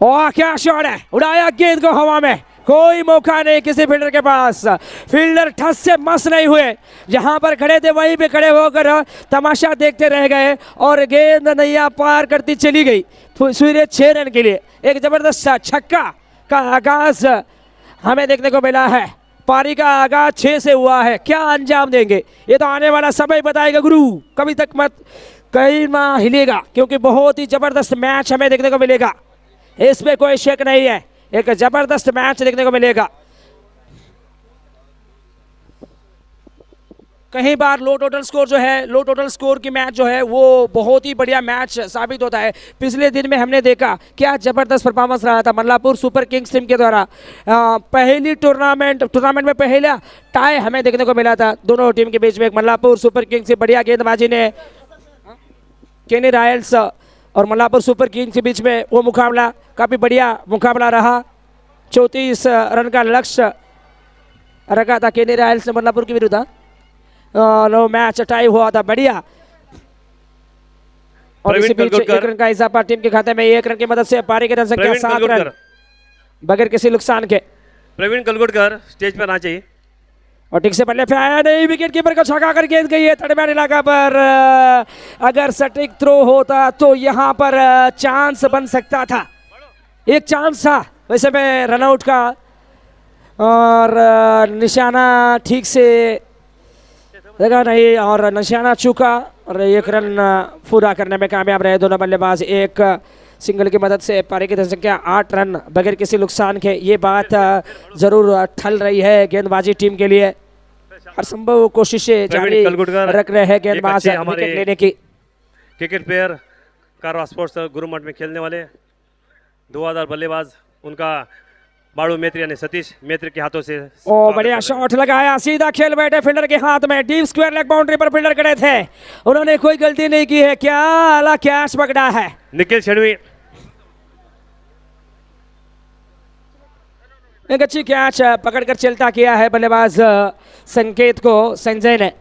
Speaker 2: और क्या शॉट है, उड़ाया गेंद को हवा में, कोई मौका नहीं किसी फील्डर के पास। फील्डर ठस से मस नहीं हुए, जहां पर खड़े थे वहीं पे खड़े होकर तमाशा देखते रह गए और गेंद नैया पार करती चली गई सूर्य 6 रन के लिए। एक जबरदस्त छक्का का आगाज हमें देखने को मिला है, पारी का आगाज 6 से हुआ है। क्या अंजाम देंगे ये तो आने वाला समय बताएगा गुरु, कभी तक मत कहीं ना हिलेगा, क्योंकि बहुत ही जबरदस्त मैच हमें देखने को मिलेगा, इसमें कोई शक नहीं है। एक जबरदस्त मैच देखने को मिलेगा। कहीं बार लो टोटल स्कोर जो है, लो टोटल स्कोर की मैच जो है वो बहुत ही बढ़िया मैच साबित होता है। पिछले दिन में हमने देखा क्या जबरदस्त परफॉर्मेंस रहा था मल्लापुर सुपर किंग्स टीम के द्वारा। पहली टूर्नामेंट में पहला टाई हमें देखने को मिला था दोनों टीम के बीच में। मल्लापुर सुपर किंग्स की बढ़िया गेंदबाजी ने केनी रॉयल्स और मल्लापुर सुपर किंग्स के बीच में वो मुकाबला काफ़ी बढ़िया मुकाबला रहा। 34 रन का लक्ष्य रखा था केनी रॉयल्स ने मल्लापुर के विरुद्ध। लो मैच टाई हुआ था बढ़िया, और इसी बीच 1 रन का इजाफा टीम के खाते में। 1 रन की मदद से पारी की रन संख्या 7 रन बगैर किसी नुकसान के।
Speaker 3: प्रवीण कलगुटकर स्टेज पर आना चाहिए।
Speaker 2: और ठीक से बल्ले पे आया नहीं, विकेट कीपर को छका कर गेंद गई है तड़मेन इलाका पर। अगर सटीक थ्रो होता तो यहाँ पर चांस बन सकता था, एक चांस था वैसे में रनआउट का, और निशाना ठीक से लगा नहीं और निशाना चूका और 1 रन पूरा करने में कामयाब रहे दोनों बल्लेबाज। एक सिंगल की मदद से पारी की संख्या 8 रन बगैर किसी नुकसान के। ये बात जरूर ठल रही है गेंदबाजी टीम के लिए, हर संभव कोशिशें जारी रख रहे हैं गेंदबाज विकेट लेने की।
Speaker 3: क्रिकेट प्लेयर कारवा स्पोर्ट्स गुरु मठ में खेलने वाले 2000 बल्लेबाज, उनका बाळू मैत्री यानी सतीश मैत्री के हाथों से
Speaker 2: ओ बढ़िया शॉट लगाया, सीधा खेल बैठे फील्डर के हाथ में। डीप स्क्वायर लेग बाउंड्री पर फील्डर खड़े थे, उन्होंने कोई गलती नहीं की है। क्या आला कैच पकड़ा है
Speaker 3: निखिल शेणवी।
Speaker 2: एक अच्छी कैच पकड़कर चलता किया है बल्लेबाज संकेत को संजय ने।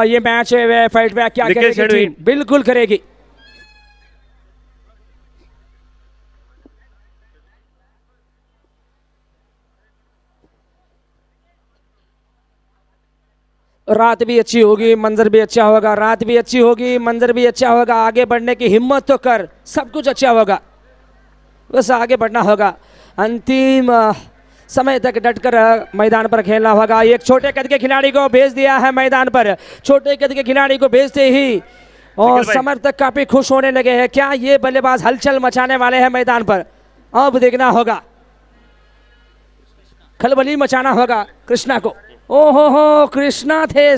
Speaker 2: ये मैच फाइट बैक क्या करेगी टीम? बिल्कुल करेगी। रात भी अच्छी होगी, मंजर भी अच्छा होगा, रात भी अच्छी होगी, मंजर भी अच्छा होगा, आगे बढ़ने की हिम्मत तो कर, सब कुछ अच्छा होगा, बस आगे बढ़ना होगा। अंतिम समय तक डटकर मैदान पर खेलना होगा। एक छोटे कद के खिलाड़ी को भेज दिया है मैदान पर, छोटे कद के खिलाड़ी को भेजते ही और
Speaker 3: निखिल भाई।
Speaker 2: समर्थक काफी खुश होने लगे हैं। क्या ये बल्लेबाज हलचल मचाने वाले हैं मैदान पर? अब देखना होगा, खलबली मचाना होगा कृष्णा को। ओहो हो, कृष्णा थे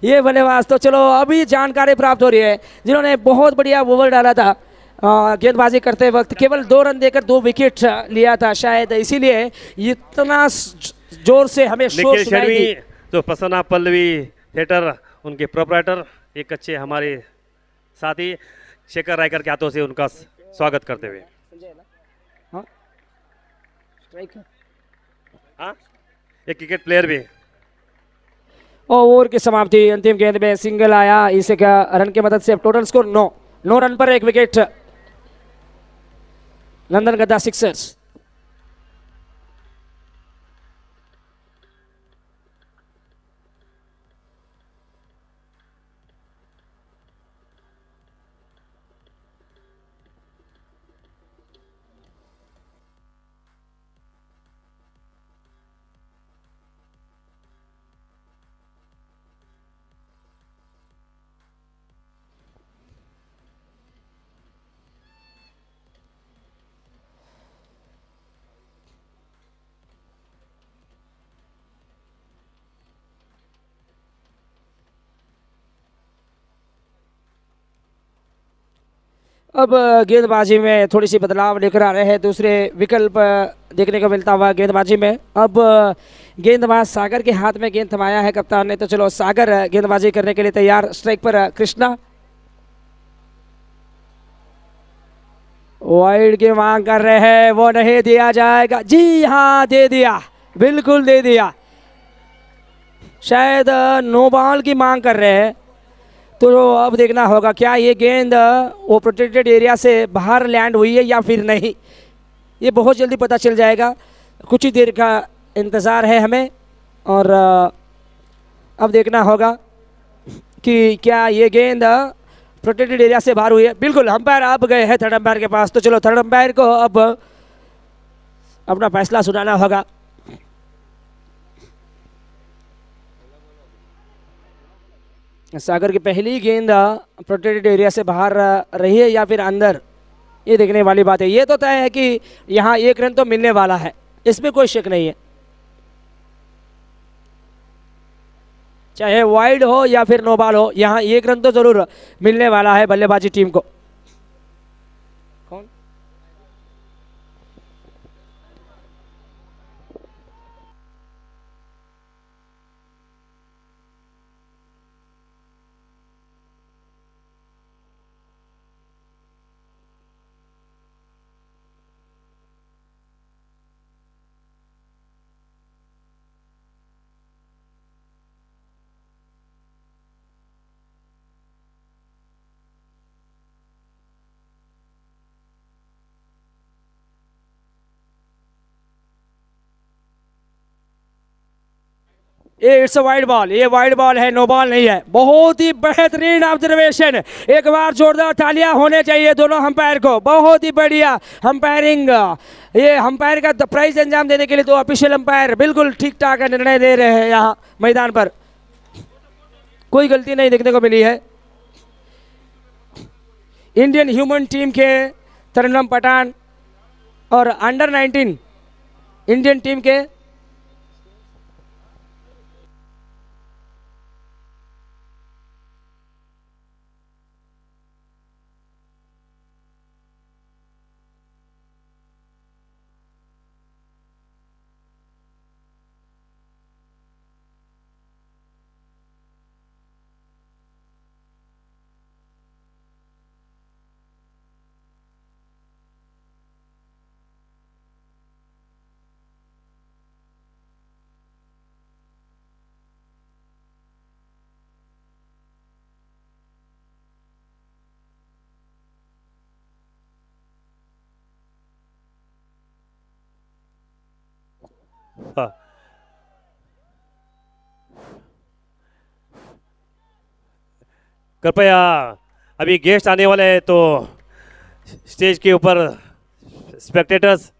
Speaker 2: ये बल्लेबाज। तो चलो अभी जानकारी प्राप्त हो रही है, जिन्होंने बहुत बढ़िया ओवर डाला था गेंदबाजी करते वक्त, केवल 2 रन देकर 2 विकेट लिया था, शायद इसीलिए इतना जोर से हमें शोर
Speaker 3: निखिल
Speaker 2: सुनाई
Speaker 3: शेरवी
Speaker 2: दी।
Speaker 3: जो प्रसन्ना पल्लवी थिएटर उनके प्रोपराइटर एक अच्छे हमारे साथी शेखर रायकर के हाथों से उनका स्वागत करते हुए।
Speaker 2: हाँ? स्ट्राइकर।
Speaker 3: हाँ, एक क्रिकेट प्लेयर भी।
Speaker 2: ओवर की समाप्ति, अंतिम गेंद में सिंगल आया, इसे क्या रन की मदद से टोटल स्कोर 9 रन पर 1 विकेट, लंदन गद्दा सिक्सर्स। अब गेंदबाजी में थोड़ी सी बदलाव लेकर आ रहे हैं, दूसरे विकल्प देखने को मिलता हुआ गेंदबाजी में। अब गेंदबाज सागर के हाथ में गेंद थमाया है कप्तान ने, तो चलो सागर गेंदबाजी करने के लिए तैयार। स्ट्राइक पर कृष्णा, वाइड की मांग कर रहे हैं, वो नहीं दिया जाएगा। जी हाँ, दे दिया, बिल्कुल दे दिया। शायद नो बॉल की मांग कर रहे हैं, तो अब देखना होगा क्या ये गेंद वो प्रोटेक्टेड एरिया से बाहर लैंड हुई है या फिर नहीं, ये बहुत जल्दी पता चल जाएगा। कुछ ही देर का इंतज़ार है हमें, और अब देखना होगा कि क्या ये गेंद प्रोटेक्टेड एरिया से बाहर हुई है। बिल्कुल, अंपायर अब गए हैं थर्ड अंपायर के पास, तो चलो थर्ड अंपायर को अब अपना फैसला सुनाना होगा। सागर की पहली गेंद प्रोटेक्टेड एरिया से बाहर रही है या फिर अंदर, ये देखने वाली बात है। ये तो तय है कि यहाँ 1 रन तो मिलने वाला है, इसमें कोई शक नहीं है, चाहे वाइड हो या फिर नो बॉल हो, यहाँ 1 रन तो जरूर मिलने वाला है बल्लेबाजी टीम को। कौन? ये इट्स वाइड बॉल, ये वाइड बॉल है, नो बॉल नहीं है। बहुत ही बेहतरीन ऑब्जर्वेशन, एक बार जोरदार तालियां होने चाहिए दोनों अंपायर को, बहुत ही बढ़िया अंपायरिंग। ये अंपायर का प्राइज अंजाम देने के लिए 2 ऑफिशियल अंपायर बिल्कुल ठीक ठाक निर्णय दे रहे हैं। यहाँ मैदान पर कोई गलती नहीं देखने को मिली है। इंडियन ह्यूमन टीम के तरन्नुम पठान और अंडर 19 इंडियन टीम के
Speaker 3: हाँ। कृपया अभी गेस्ट आने वाले हैं तो स्टेज के ऊपर स्पेक्टेटर्स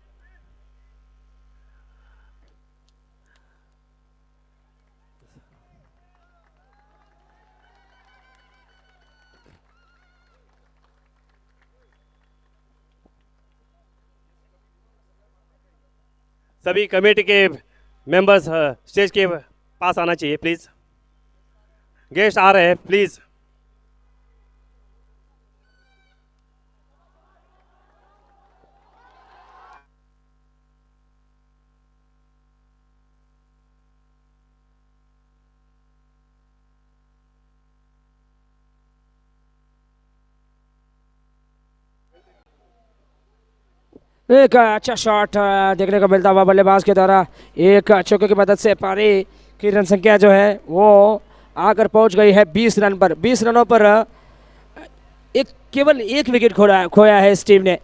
Speaker 3: सभी कमेटी के मेंबर्स स्टेज के पास आना चाहिए प्लीज़। गेस्ट आ रहे हैं प्लीज़।
Speaker 2: एक अच्छा शॉट देखने को मिलता हुआ बल्लेबाज के द्वारा। एक चौके की मदद से पारी की रन संख्या जो है वो आकर पहुंच गई है 20 रन पर। 20 रनों पर केवल एक विकेट खोया है इस टीम ने।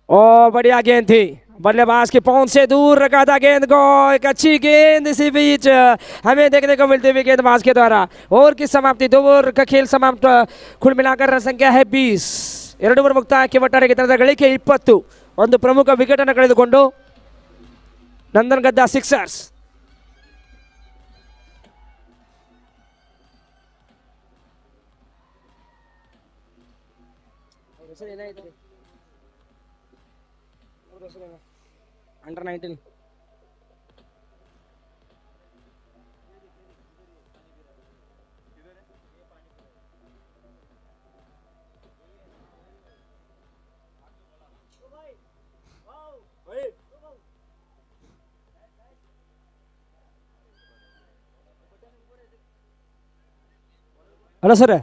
Speaker 2: और बढ़िया गेंद थी, बल्लेबाज के पहुंच से दूर रखा था गेंद को। एक अच्छी गेंद इसी बीच हमें देखने को मिलती हुई गेंदबाज के द्वारा। ओवर की समाप्ति, 2 ओवर का खेल समाप्त। कुल मिलाकर रन संख्या है 20। 2 ओवर ಮುಕ್ತಾಯಕ್ಕೆ ಒಟ್ಟಾರೆ ತಂಡದ ಗಳಿಕೆ 20. ಒಂದು ಪ್ರಮುಖ ವಿಕೆಟ್ ಅನ್ನು ಕಳೆದುಕೊಂಡು Nandan Gadda sixers under 19 hello sir.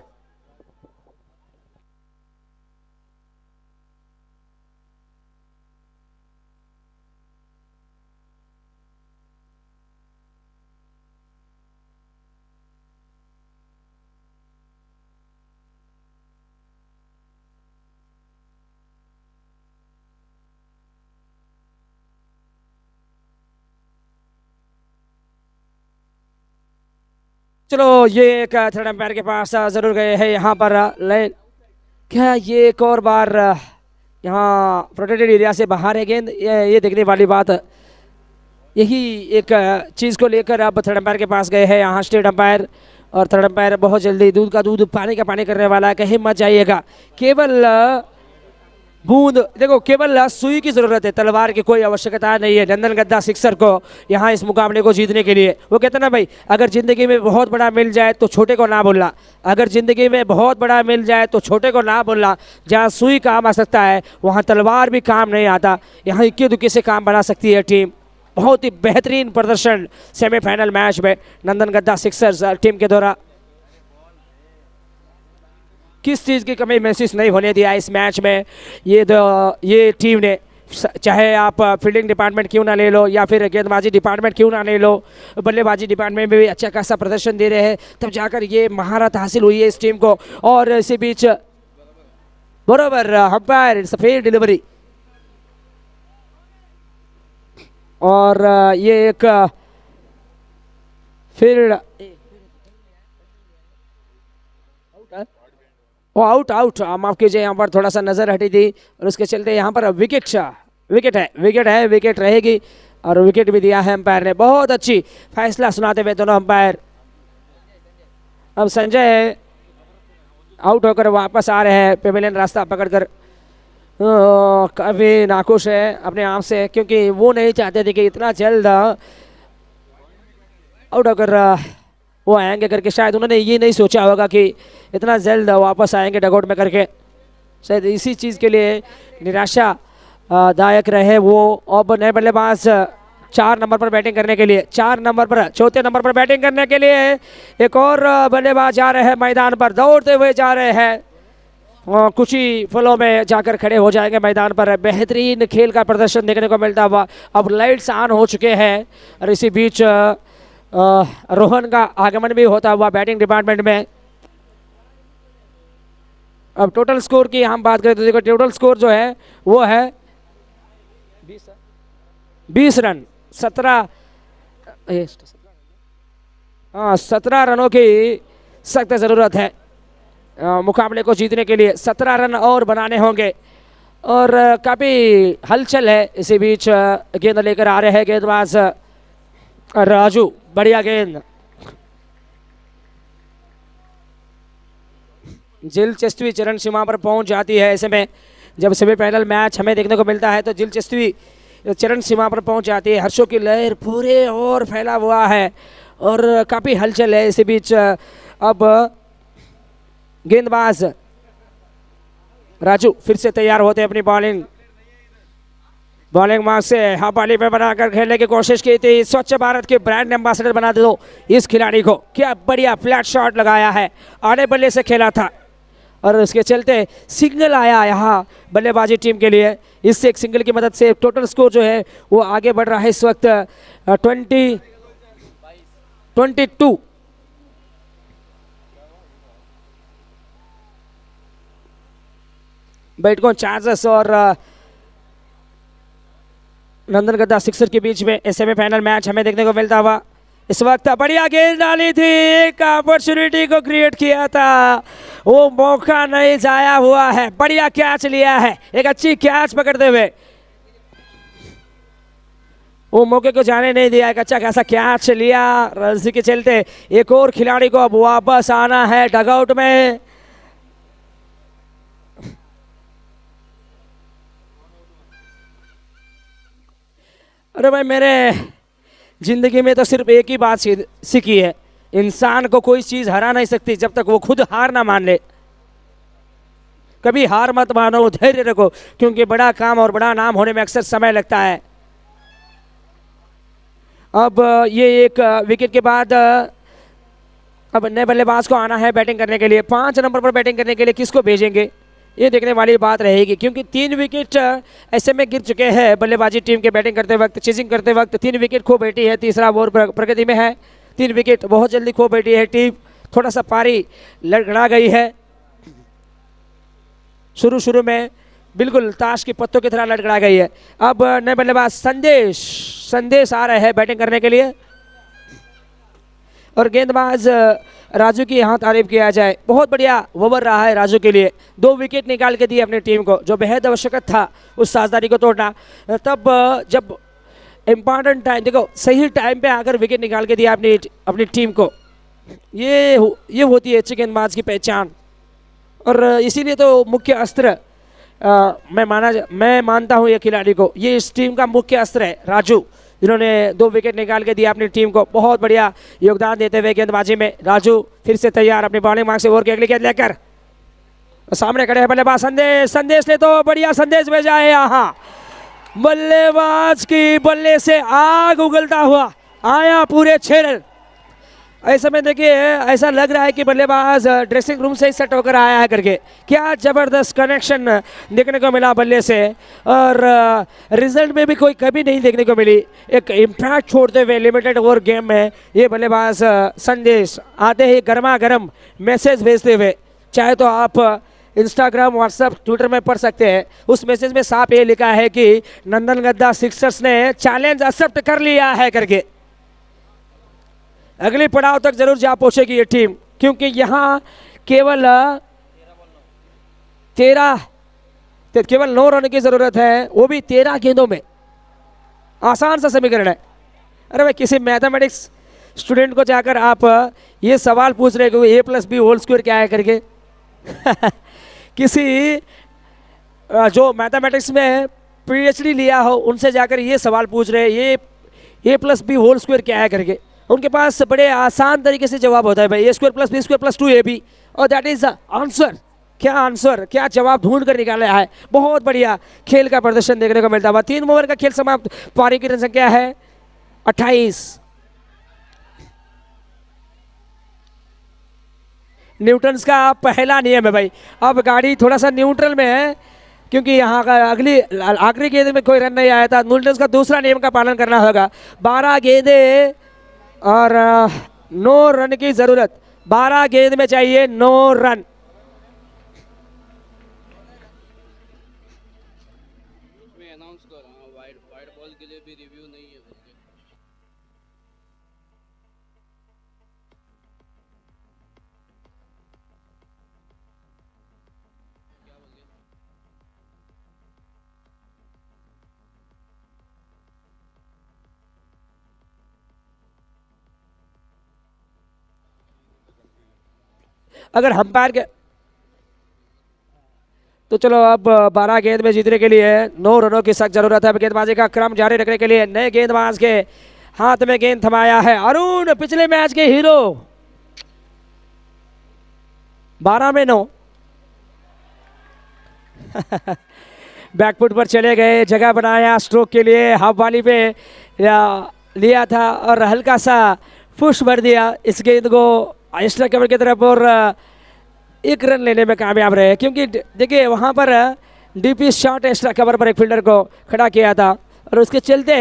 Speaker 2: चलो ये एक थर्ड अंपायर के पास जरूर गए हैं यहाँ पर क्या ये एक और बार यहाँ प्रोटेक्टेड एरिया से बाहर है गेंद, ये देखने वाली बात। यही एक चीज़ को लेकर अब थर्ड अंपायर के पास गए हैं यहाँ स्टेट अंपायर। और थर्ड अंपायर बहुत जल्दी दूध का दूध पानी का पानी करने वाला है, कहीं मत जाइएगा। केवल बूंद देखो, केवल सुई की जरूरत है, तलवार की कोई आवश्यकता नहीं है नंदन गद्दा सिक्सर को यहाँ इस मुकाबले को जीतने के लिए। वो कहते ना भाई, अगर जिंदगी में बहुत बड़ा मिल जाए तो छोटे को ना बोलना, अगर जिंदगी में बहुत बड़ा मिल जाए तो छोटे को ना बोलना। जहाँ सुई काम आ सकता है वहाँ तलवार भी काम नहीं आता। यहाँ इक्के दुक्के से काम बना सकती है टीम। बहुत ही बेहतरीन प्रदर्शन सेमीफाइनल मैच में नंदन गद्दा सिक्सर्स टीम के द्वारा। किस चीज़ की कमी महसूस नहीं होने दिया इस मैच में ये टीम ने। चाहे आप फील्डिंग डिपार्टमेंट क्यों ना ले लो या फिर गेंदबाजी डिपार्टमेंट क्यों ना ले लो, बल्लेबाजी डिपार्टमेंट में भी अच्छा खासा प्रदर्शन दे रहे हैं, तब जाकर ये महारत हासिल हुई है इस टीम को। और इसी बीच बरोबर अंपायर सफेद डिलीवरी। और ये एक फील्ड आउट माफ कीजिए, यहाँ पर थोड़ा सा नज़र हटी थी और उसके चलते यहाँ पर विकेट रहेगी। और विकेट भी दिया है अंपायर ने। बहुत अच्छी फैसला सुनाते हुए दोनों अंपायर। अब संजय आउट होकर वापस आ रहे हैं पेविलियन रास्ता पकड़कर। काफ़ी नाखुश है अपने आप से, क्योंकि वो नहीं चाहते थे कि इतना जल्द आउट होकर वो आएंगे करके। शायद उन्होंने ये नहीं सोचा होगा कि इतना जल्द वापस आएंगे डगआउट में करके। शायद इसी चीज़ के लिए निराशा दायक रहे वो। अब नए बल्लेबाज 4 नंबर पर बैटिंग करने के लिए, 4 नंबर पर, चौथे नंबर पर बैटिंग करने के लिए एक और बल्लेबाज जा रहे हैं मैदान पर, दौड़ते हुए जा रहे हैं। कुछ ही फलों में जाकर खड़े हो जाएंगे मैदान पर। बेहतरीन खेल का प्रदर्शन देखने को मिलता हुआ। अब लाइट्स ऑन हो चुके हैं और इसी बीच रोहन का आगमन भी होता हुआ बैटिंग डिपार्टमेंट में। अब टोटल स्कोर की हम बात करें तो देखो, टोटल स्कोर जो है वो है 20 रन। 17 17 रनों की सख्त ज़रूरत है मुकाबले को जीतने के लिए। 17 रन और बनाने होंगे और काफ़ी हलचल है। इसी बीच गेंद लेकर आ रहे हैं गेंदबाज राजू। बढ़िया गेंद, दिलचस्पी चरण सीमा पर पहुंच जाती है। ऐसे में जब सेमीफाइनल मैच हमें देखने को मिलता है तो दिलचस्पी चरण सीमा पर पहुंच जाती है। हर्षों की लहर पूरे और फैला हुआ है और काफ़ी हलचल है। इसी बीच अब गेंदबाज राजू फिर से तैयार होते हैं अपनी बॉलिंग मार्क से हवाली में बनाकर खेलने की कोशिश की थी। स्वच्छ भारत के ब्रांड एम्बेसडर बना दो इस खिलाड़ी को। क्या बढ़िया फ्लैट शॉट लगाया है, आड़े बल्ले से खेला था और उसके चलते सिंगल आया यहाँ बल्लेबाजी टीम के लिए। इससे एक सिंगल की मदद से टोटल स्कोर जो है वो आगे बढ़ रहा है इस वक्त 22। बैठकों चार्जर्स और नंदन गद्दा सिक्सर के बीच में सेमीफाइनल मैच हमें देखने को मिलता हुआ इस वक्त। बढ़िया गेंद डाली थी, एक अपॉर्चुनिटी को क्रिएट किया था, वो मौका नहीं जाया हुआ है। बढ़िया कैच लिया है, एक अच्छी कैच पकड़ते हुए वो मौके को जाने नहीं दिया। एक अच्छा खासा कैच लिया, रन के चलते एक और खिलाड़ी को अब वापस आना है डगआउट में। अरे भाई, मेरे जिंदगी में तो सिर्फ एक ही बात सीखी है, इंसान को कोई चीज हरा नहीं सकती जब तक वो खुद हार ना मान ले। कभी हार मत मानो, धैर्य रखो, क्योंकि बड़ा काम और बड़ा नाम होने में अक्सर समय लगता है। अब ये एक विकेट के बाद अब नए बल्लेबाज को आना है बैटिंग करने के लिए। 5 नंबर पर बैटिंग करने के लिए किसको भेजेंगे ये देखने वाली बात रहेगी, क्योंकि 3 विकेट ऐसे में गिर चुके हैं बल्लेबाजी टीम के बैटिंग करते वक्त, चेजिंग करते वक्त 3 विकेट खो बैठी है। तीसरा ओवर प्रगति में है, 3 विकेट बहुत जल्दी खो बैठी है टीम। थोड़ा सा पारी लड़खड़ा गई है, शुरू में बिल्कुल ताश के पत्तों की तरह लड़खड़ा गई है। अब नए बल्लेबाज संदेश आ रहे हैं बैटिंग करने के लिए और गेंदबाज राजू की यहाँ तारीफ किया जाए, बहुत बढ़िया ओवर रहा है राजू के लिए। 2 विकेट निकाल के दिए अपनी टीम को, जो बेहद आवश्यक था उस साझेदारी को तोड़ना। तब जब इम्पॉर्टेंट टाइम, देखो सही टाइम पे आकर विकेट निकाल के दिया अपनी टीम को, ये होती है अच्छे गेंदबाज की पहचान। और इसीलिए तो मुख्य अस्त्र मैं मानता हूँ ये खिलाड़ी को, ये इस टीम का मुख्य अस्त्र है राजू, जिन्होंने 2 विकेट निकाल के दिया अपनी टीम को। बहुत बढ़िया योगदान देते हुए गेंदबाजी में राजू फिर से तैयार अपनी बॉलिंग मार्क से ओवर की अगली गेंद लेकर। सामने खड़े हैं बल्लेबाज संदेश ने तो बढ़िया संदेश भेजा है यहाँ, बल्लेबाज की बल्ले से आग उगलता हुआ आया पूरे 6 रन। ऐसे में देखिए ऐसा लग रहा है कि बल्लेबाज ड्रेसिंग रूम से ही सेट होकर आया है करके। क्या जबरदस्त कनेक्शन देखने को मिला बल्ले से, और रिजल्ट में भी कोई कमी नहीं देखने को मिली। एक इम्पैक्ट छोड़ते हुए लिमिटेड ओवर गेम में ये बल्लेबाज संदेश आते ही गर्मा गर्म मैसेज भेजते हुए, चाहे तो आप इंस्टाग्राम, व्हाट्सएप, ट्विटर में पढ़ सकते हैं। उस मैसेज में साफ ये लिखा है कि नंदन गद्दा सिक्सर्स ने चैलेंज एक्सेप्ट कर लिया है करके। अगले पड़ाव तक जरूर जा पहुंचेगी ये टीम, क्योंकि यहाँ केवल 9 रन की जरूरत है, वो भी 13 गेंदों में। आसान सा समीकरण है। अरे भाई, किसी मैथमेटिक्स स्टूडेंट को जाकर आप ये सवाल पूछ रहे हो A+B होल स्क्वायर क्या है करके किसी जो मैथमेटिक्स में PhD लिया हो उनसे जाकर ये सवाल पूछ रहे हैं ये A+B होल स्क्वायर क्या है करके। उनके पास बड़े आसान तरीके से जवाब होता है भाई, A² + B² + 2AB, और दैट इज आंसर। क्या आंसर, क्या जवाब ढूंढ कर निकाला है। बहुत बढ़िया खेल का प्रदर्शन देखने को मिलता हुआ। 3 ओवर का खेल समाप्त, पारी की रन संख्या है 28। न्यूटन्स का पहला नियम है भाई। अब गाड़ी थोड़ा सा न्यूट्रल में है, क्योंकि यहाँ का आखिरी गेंद में कोई रन नहीं आया था। न्यूटन्स का दूसरा नियम का पालन करना होगा। 12 गेंदें और 9 रन की जरूरत, 12 गेंद में चाहिए 9 रन। अगर अंपायर के तो चलो अब 12 गेंद में जीतने के लिए 9 रनों की सख्त जरूरत है। गेंदबाजी का क्रम जारी रखने के लिए नए गेंदबाज के हाथ में गेंद थमाया है अरुण, पिछले मैच के हीरो। 12 में 9 बैकफुट पर चले गए, जगह बनाया स्ट्रोक के लिए, हाफ वाली पे लिया था और हल्का सा पुश भर दिया इस गेंद को एक्स्ट्रा कवर की तरफ और 1 रन लेने में कामयाब रहे। क्योंकि देखिए वहाँ पर डीपी शॉट एक्स्ट्रा कवर पर एक फील्डर को खड़ा किया था और उसके चलते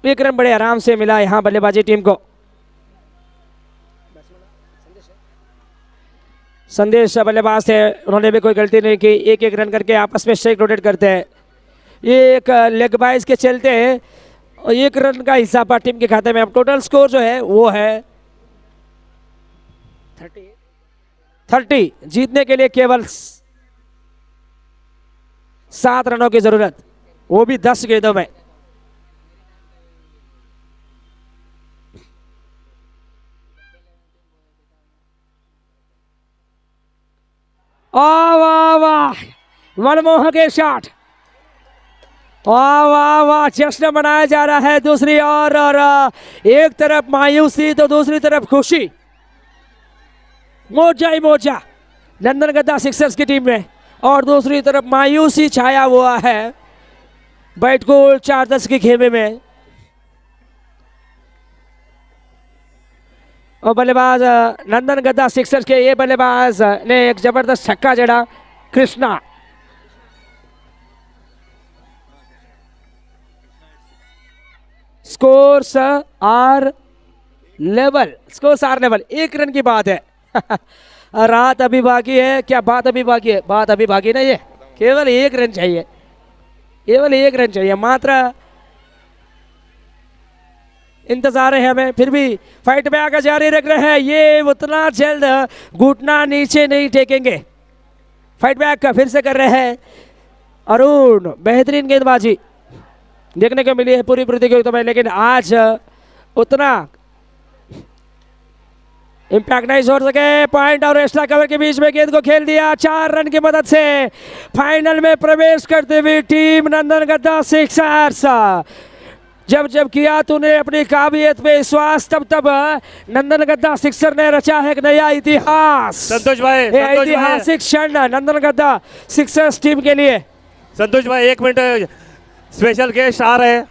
Speaker 2: 1 रन बड़े आराम से मिला यहाँ बल्लेबाजी टीम को। संदेश बल्लेबाज थे, उन्होंने भी कोई गलती नहीं की, 1-1 रन करके आपस में शेक रोटेट करते हैं। ये एक लेग बाइज के चलते 1 रन का हिस्सा पर टीम के खाते में। अब टोटल स्कोर जो है वो है 30। जीतने के लिए केवल 7 रनों की जरूरत, वो भी 10 गेंदों में। वाह वाह वाह, मनमोहक के शॉट, वाह वाह वाह, जश्न मनाया जा रहा है दूसरी ओर और एक तरफ मायूसी तो दूसरी तरफ खुशी। मोजा ही मोजा नंदन गद्दा सिक्सर्स की टीम में और दूसरी तरफ मायूसी छाया हुआ है बैटकुल 4-10 के खेमे में। और बल्लेबाज नंदन गद्दा सिक्सर्स के ये बल्लेबाज ने एक जबरदस्त छक्का जड़ा। Krishna scores are level, 1 run की बात है। रात अभी बाकी है, क्या बात अभी बाकी है? बात अभी बाकी नहीं है, केवल 1 रन चाहिए, केवल 1 रन चाहिए मात्र। इंतजार है हमें, फिर भी फाइट बैक जारी रख रहे हैं। ये उतना जल्द घुटना नीचे नहीं टेकेंगे। फाइट बैक का फिर से कर रहे हैं अरुण। बेहतरीन गेंदबाजी देखने को मिली है पूरी प्रतियोगिता में, लेकिन आज उतना इम्पैक्ट नहीं छोड़ सके। पॉइंट और एक्स्ट्रा कवर के बीच में गेंद को खेल दिया। 4 रन की मदद से फाइनल में प्रवेश करते हुए टीम नंदन गद्दा सिक्सर्स। जब जब किया तूने अपनी काबिलियत पे विश्वास, तब तब नंदन गद्दा सिक्सर ने रचा है एक नया इतिहास।
Speaker 3: संतोष भाई,
Speaker 2: ऐतिहासिक क्षण नंदन गद्दा सिक्सर्स टीम के लिए।
Speaker 3: संतोष भाई 1 मिनट, स्पेशल गेस्ट आ रहे हैं।